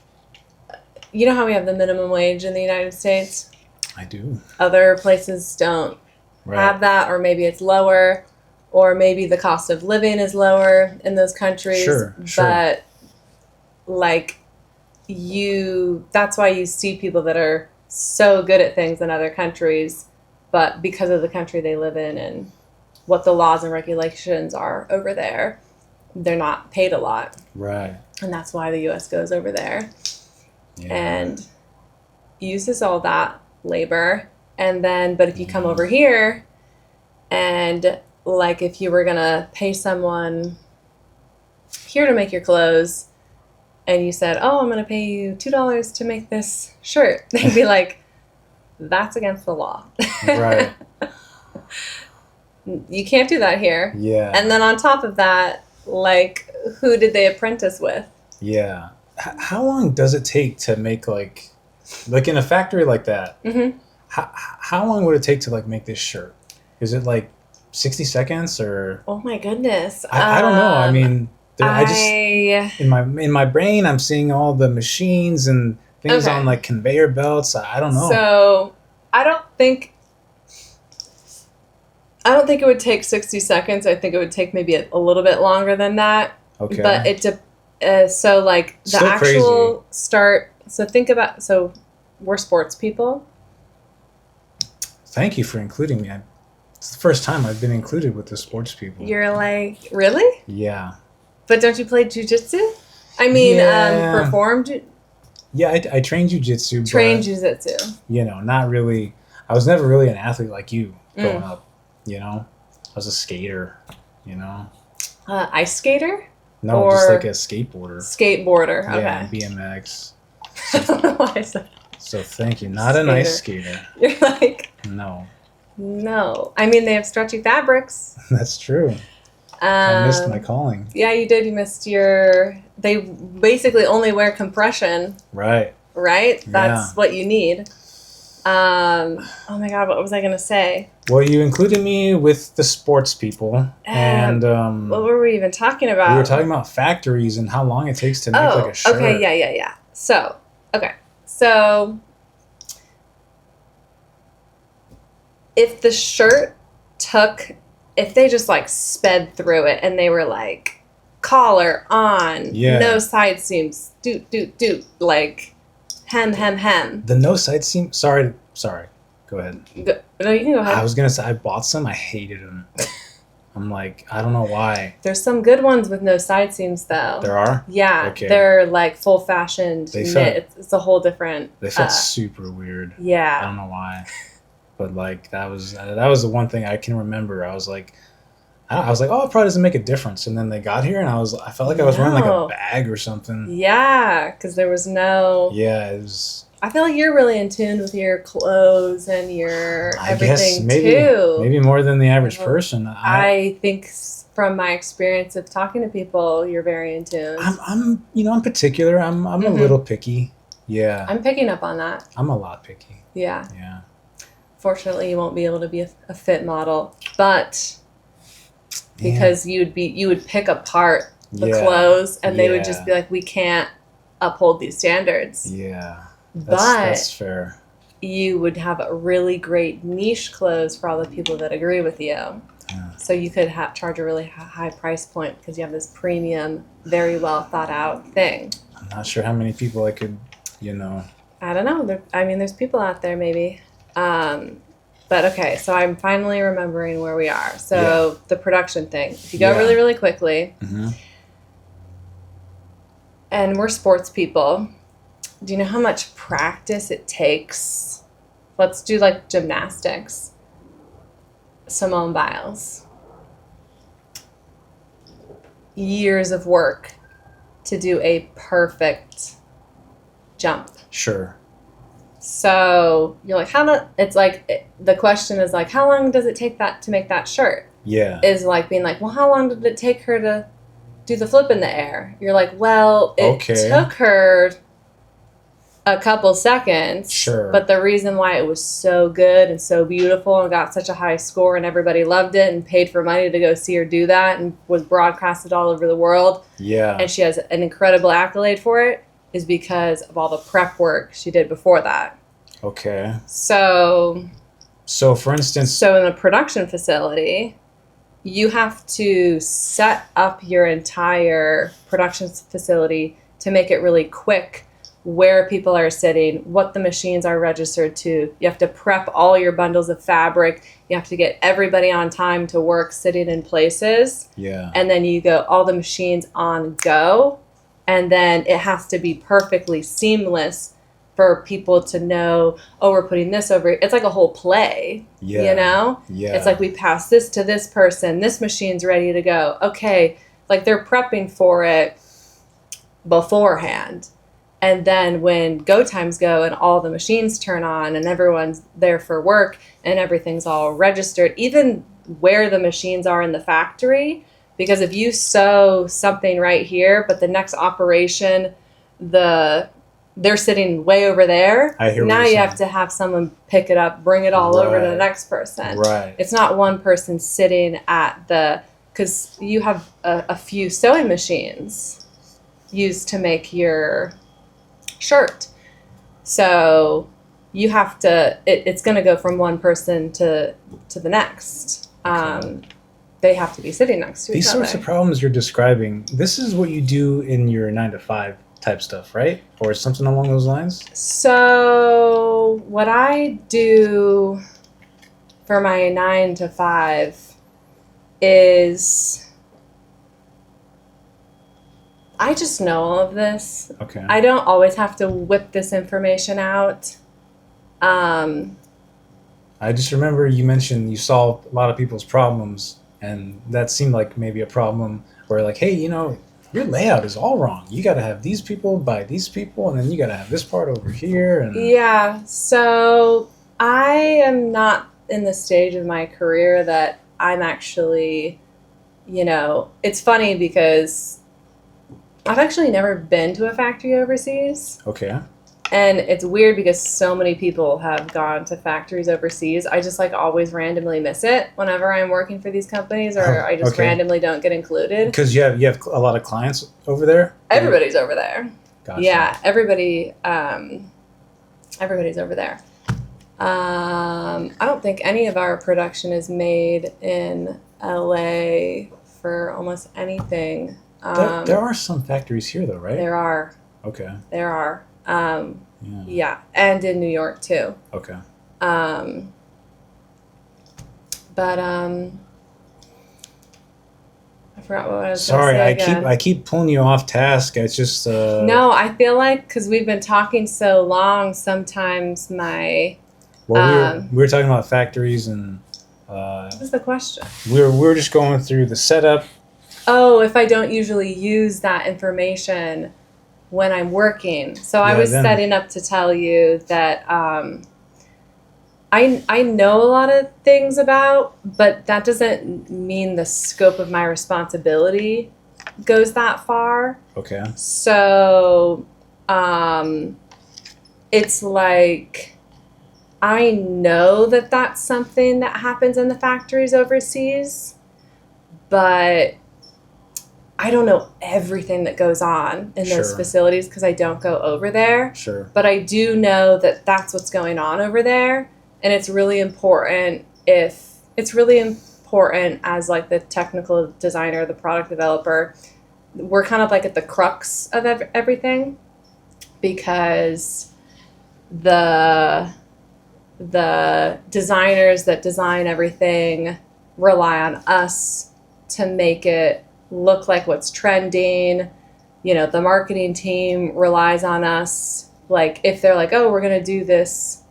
you know how we have the minimum wage in the United States? I do. Other places don't have that, or maybe it's lower, or maybe the cost of living is lower in those countries. Sure. But like that's why you see people that are so good at things in other countries, but because of the country they live in and what the laws and regulations are over there, they're not paid a lot. Right. And that's why the US goes over there Yeah. and uses all that labor. And then, but if you come over here and like if you were gonna pay someone here to make your clothes and you said, oh, I'm gonna pay you $2 to make this shirt, they'd be like, that's against the law. Right. You can't do that here. Yeah. And then on top of that, like, who did they apprentice with? Yeah. How long does it take to make like in a factory like that? Mm-hmm. How long would it take to like make this shirt? Is it like 60 seconds or? Oh my goodness. I don't know. I mean, I just in my brain I'm seeing all the machines and things on like conveyor belts. I don't know. So I don't think it would take 60 seconds. I think it would take maybe a little bit longer than that. Okay. But so like the Still actual crazy. start. So we're sports people. Thank you for including me. It's the first time I've been included with the sports people. You're like, really? Yeah. But don't you play jujitsu? I mean, performed. Yeah, I trained jujitsu. Trained jujitsu. You know, not really. I was never really an athlete like you growing up. You know, I was a skater. You know. Ice skater. No, just like a skateboarder. Skateboarder. Okay. Yeah, BMX. I don't know why I said. So thank you. Not an ice skater. You're like. No. I mean, they have stretchy fabrics. That's true. I missed my calling. Yeah, you did. You missed they basically only wear compression. Right. That's what you need. Oh my God, what was I going to say? Well, you included me with the sports people. And what were we even talking about? We were talking about factories and how long it takes to make like a shirt. Okay, yeah. So if the shirt if they just like sped through it and they were like collar on, no side seams, doot, like hem. The no side seam. Sorry. Go ahead. No, you can go ahead. I was gonna say I bought some. I hated them. I'm like, I don't know why. There's some good ones with no side seams though. There are? Yeah. Okay. They're like full fashioned knit. It's a whole different. They felt super weird. Yeah. I don't know why. But like that was the one thing I can remember. I was like, oh, it probably doesn't make a difference. And then they got here, and I felt like I was wearing like a bag or something. Yeah, because there was no. Yeah, it was. I feel like you're really in tune with your clothes and your everything too. Maybe more than the average person. I think from my experience of talking to people, you're very in tune. I'm particular. I'm a little picky. Yeah. I'm picking up on that. I'm a lot picky. Yeah. Yeah. Fortunately, you won't be able to be a fit model, but because you would pick apart the clothes and they would just be like, we can't uphold these standards. Yeah. That's fair. You would have a really great niche clothes for all the people that agree with you. Yeah. So you could charge a really high price point because you have this premium, very well thought out thing. I'm not sure how many people I could, I don't know. There's people out there maybe. But okay, so I'm finally remembering where we are. So the production thing. If you go really, really quickly, and we're sports people, do you know how much practice it takes? Let's do like gymnastics. Simone Biles. years of work to do a perfect jump. Sure. So you're like, the question is like, how long does it take that to make that shirt? Yeah. Is like being like, well, how long did it take her to do the flip in the air? You're like, well, it took her a couple seconds. Sure. But the reason why it was so good and so beautiful and got such a high score and everybody loved it and paid for money to go see her do that and was broadcasted all over the world. Yeah. And she has an incredible accolade for it is because of all the prep work she did before that. Okay. So for instance... So in a production facility, you have to set up your entire production facility to make it really quick, where people are sitting, what the machines are registered to. You have to prep all your bundles of fabric. You have to get everybody on time to work sitting in places. Yeah. And then you go all the machines on go. And then it has to be perfectly seamless for people to know, oh, we're putting this over. It's like a whole play, you know? Yeah. It's like we pass this to this person. This machine's ready to go. Okay. Like they're prepping for it beforehand. And then when go times go and all the machines turn on and everyone's there for work and everything's all registered, even where the machines are in the factory, because if you sew something right here, but the next operation, they're sitting way over there. Now you have to have someone pick it up, bring it all over to the next person. Right. It's not one person sitting at because you have a few sewing machines used to make your shirt. So you have to, it's going to go from one person to the next. They have to be sitting next to each other. These sorts of problems you're describing, this is what you do in your 9-to-5 type stuff, right? Or something along those lines? So what I do for my 9-to-5 is I just know all of this. Okay. I don't always have to whip this information out. I just remember you mentioned you solved a lot of people's problems, and that seemed like maybe a problem where like, hey, your layout is all wrong. You got to have these people by these people, and then you got to have this part over here. And yeah, so I am not in the stage of my career that I'm actually, it's funny because I've actually never been to a factory overseas. Okay. And it's weird because so many people have gone to factories overseas. I just always randomly miss it whenever I'm working for these companies, or I just randomly don't get included. Because you have a lot of clients over there? Everybody's over there. Gotcha. Yeah, everybody's over there. I don't think any of our production is made in LA for almost anything. There are some factories here though, right? There are. Okay. There are. Yeah, and in New York too. Okay. But I forgot what I was Sorry, gonna say again. I keep pulling you off task. It's just No, I feel like because we've been talking so long, sometimes my we were talking about factories and what was the question? We were just going through the setup. Oh, if I don't usually use that information when I'm working. So I was setting up to tell you that I know a lot of things about, but that doesn't mean the scope of my responsibility goes that far. Okay. So it's like I know that that's something that happens in the factories overseas, but I don't know everything that goes on in those facilities because I don't go over there. Sure. But I do know that that's what's going on over there. And it's really important as like the technical designer, the product developer, we're kind of like at the crux of everything because the designers that design everything rely on us to make it look like what's trending. The marketing team relies on us. Like if they're like, oh, we're going to do this,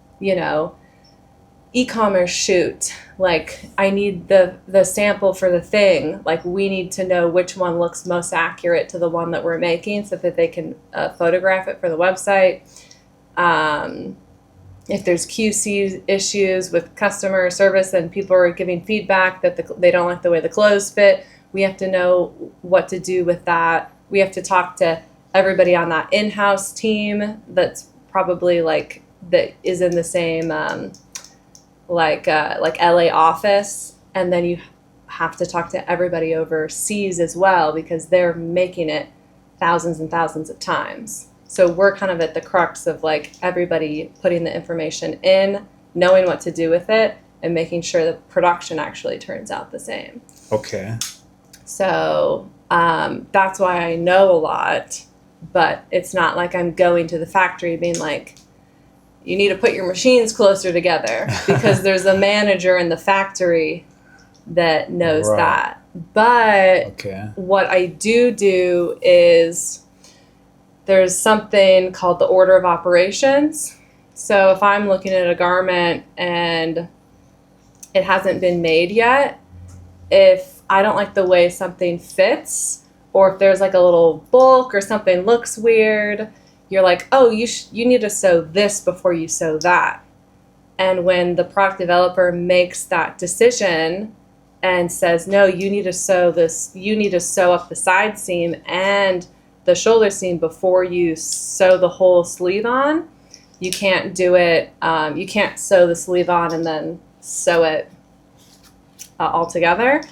e-commerce shoot, like I need the sample for the thing, like we need to know which one looks most accurate to the one that we're making so that they can photograph it for the website. If there's QC issues with customer service and people are giving feedback that they don't like the way the clothes fit, we have to know what to do with that. We have to talk to everybody on that in-house team that's probably like that is in the same like LA office, and then you have to talk to everybody overseas as well because they're making it thousands and thousands of times. So we're kind of at the crux of like everybody putting the information in, knowing what to do with it, and making sure that production actually turns out the same. Okay. So that's why I know a lot, but it's not like I'm going to the factory being like, you need to put your machines closer together, because there's a manager in the factory that knows that. But what I do is there's something called the order of operations. So if I'm looking at a garment and it hasn't been made yet, if I don't like the way something fits, or if there's like a little bulk or something looks weird, you're like, oh, you need to sew this before you sew that. And when the product developer makes that decision and says, no, you need to sew this, you need to sew up the side seam and the shoulder seam before you sew the whole sleeve on, you can't do it, you can't sew the sleeve on and then sew it all together.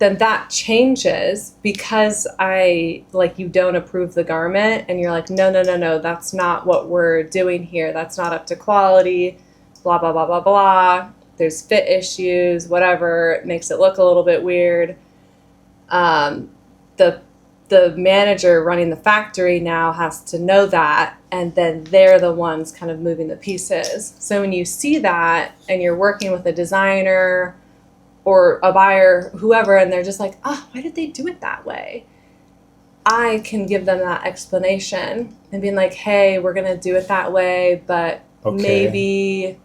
Then that changes because you don't approve the garment and you're like, no, that's not what we're doing here. That's not up to quality, blah, blah, blah, blah, blah. There's fit issues, whatever. It makes it look a little bit weird. The manager running the factory now has to know that, and then they're the ones kind of moving the pieces. So when you see that and you're working with a designer or a buyer, whoever, and they're just like, oh, why did they do it that way? I can give them that explanation and being like, hey, we're going to do it that way, but maybe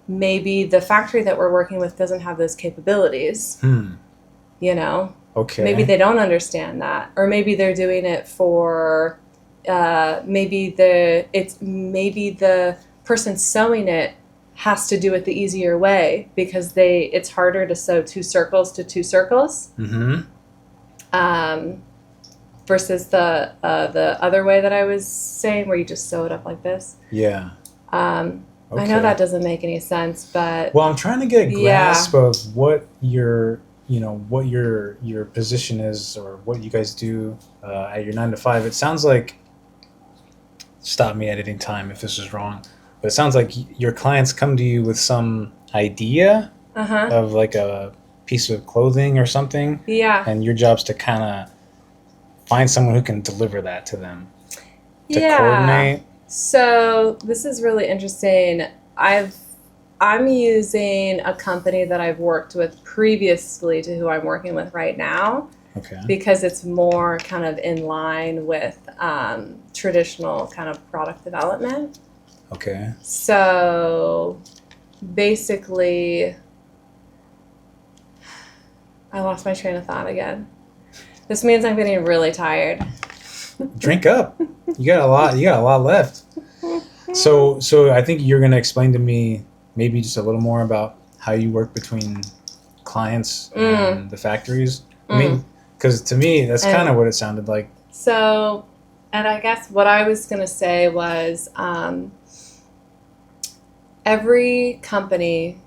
the factory that we're working with doesn't have those capabilities. You know? Okay. Maybe they don't understand that. Or maybe they're doing it for, maybe the person sewing it has to do it the easier way because it's harder to sew two circles to two circles. Mm-hmm. Versus the other way that I was saying where you just sew it up like this. Yeah. I know that doesn't make any sense, but... Well, I'm trying to get a grasp of what your position is or what you guys do at your 9 to 5. It sounds like, stop me at any time if this is wrong, but it sounds like your clients come to you with some idea of like a piece of clothing or something. Yeah. And your job's to kind of find someone who can deliver that to them. To coordinate. So this is really interesting. I'm using a company that I've worked with previously to who I'm working with right now. Okay. Because it's more kind of in line with traditional kind of product development. Okay. So basically, I lost my train of thought again. This means I'm getting really tired. Drink up. You got a lot left. So I think you're going to explain to me maybe just a little more about how you work between clients and the factories. I mean, because to me, that's kind of what it sounded like. So, and I guess what I was going to say was every company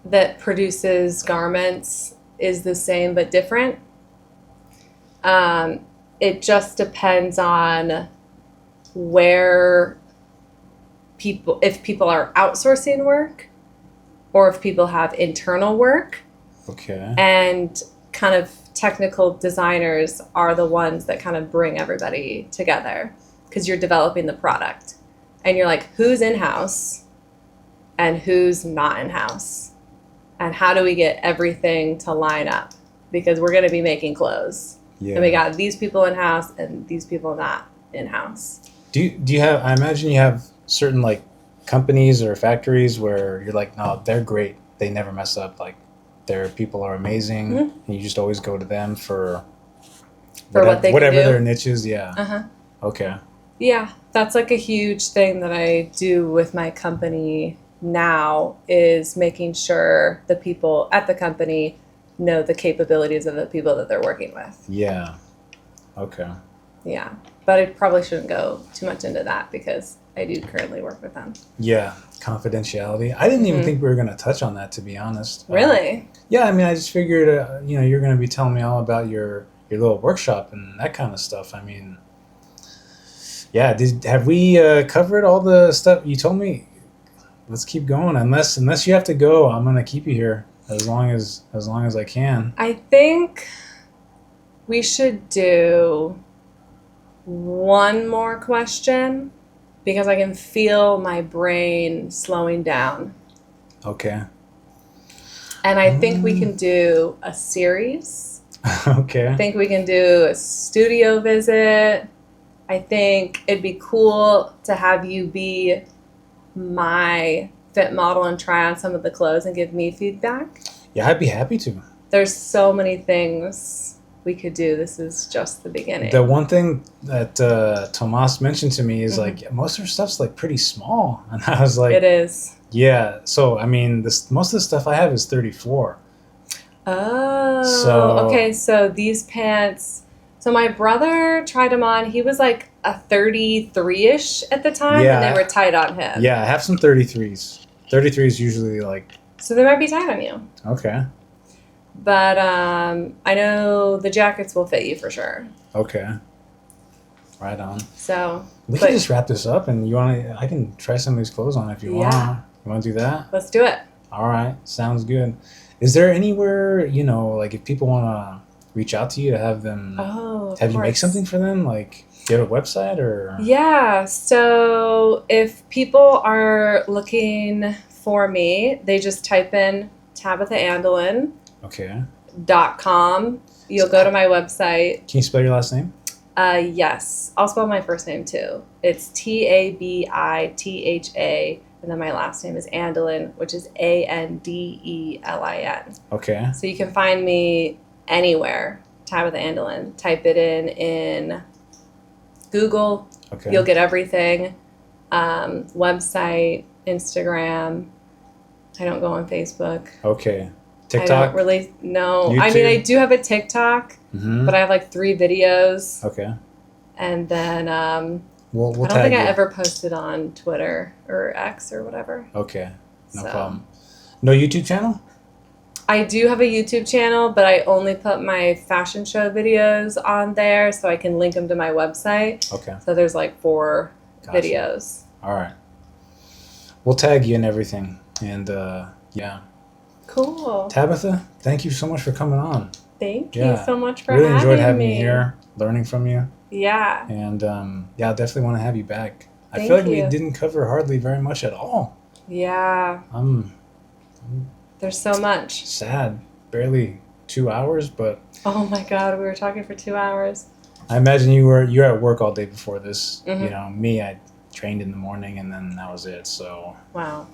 that produces garments is the same but different. It just depends on if people are outsourcing work or if people have internal work. Okay. And kind of technical designers are the ones that kind of bring everybody together because you're developing the product. And you're like, who's in-house and who's not in-house? And how do we get everything to line up? Because we're going to be making clothes. Yeah. And we got these people in-house and these people not in-house. Do you have, I imagine you have certain like companies or factories where you're like, no, they're great. They never mess up. Like their people are amazing, and you just always go to them for what they whatever can do. their niche is. Yeah. Uh-huh. Okay. Yeah, that's like a huge thing that I do with my company now is making sure the people at the company know the capabilities of the people that they're working with. Yeah. Okay. Yeah, but I probably shouldn't go too much into that because I do currently work with them. Yeah. Confidentiality. I didn't even think we were going to touch on that, to be honest. Really? Yeah. I mean, I just figured, you're going to be telling me all about your little workshop and that kind of stuff. I mean, yeah. Have we covered all the stuff you told me? Let's keep going. Unless you have to go, I'm going to keep you here as long as I can. I think we should do one more question because I can feel my brain slowing down. Okay. And I think we can do a series. Okay. I think we can do a studio visit. I think it'd be cool to have you be my fit model and try on some of the clothes and give me feedback. Yeah, I'd be happy to. There's so many things we could do. This is just the beginning. The one thing that Tomas mentioned to me is like most of her stuff's like pretty small, and I was like, it is. Yeah. So I mean, most of the stuff I have is 34. Oh. Okay. So these pants. So my brother tried them on. He was like a 33-ish at the time, and they were tight on him. Yeah, I have some 33s. 33s usually like. So they might be tight on you. Okay. But I know the jackets will fit you for sure. Okay. Right on. So we can just wrap this up, and I can try some of these clothes on if you want. You want to do that? Let's do it. All right. Sounds good. Is there anywhere, like if people want to reach out to you to have them, have you make something for them? Like, do you have a website or? Yeah. So if people are looking for me, they just type in Tabitha Andelin. Okay. .com. You'll go to my website. Can you spell your last name? Yes. I'll spell my first name too. It's Tabitha, and then my last name is Andelin, which is Andelin. Okay. So you can find me anywhere, Tabitha Andelin. Type it in Google. Okay. You'll get everything. Website, Instagram. I don't go on Facebook. Okay. TikTok? I don't really know. YouTube? I mean, I do have a TikTok, but I have like 3 videos. Okay. And then we'll I don't tag think I you. ever posted on Twitter or X or whatever. Okay. No problem. No YouTube channel? I do have a YouTube channel, but I only put my fashion show videos on there so I can link them to my website. Okay. So there's like 4 videos. All right. We'll tag you and everything. And yeah. Cool. Tabitha, thank you so much for coming on. Thank you so much for really having me. Enjoyed having you here, learning from you. Yeah. And I definitely want to have you back. Thank I feel like you. we didn't cover hardly very much at all. Yeah. There's so much. Sad. Barely 2 hours, but. Oh my God, we were talking for 2 hours. I imagine you're at work all day before this. Me, I trained in the morning and then that was it. So. Wow.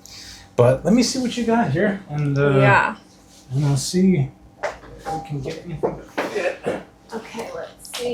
But let me see what you got here, and and I'll see if we can get anything to fit. Okay.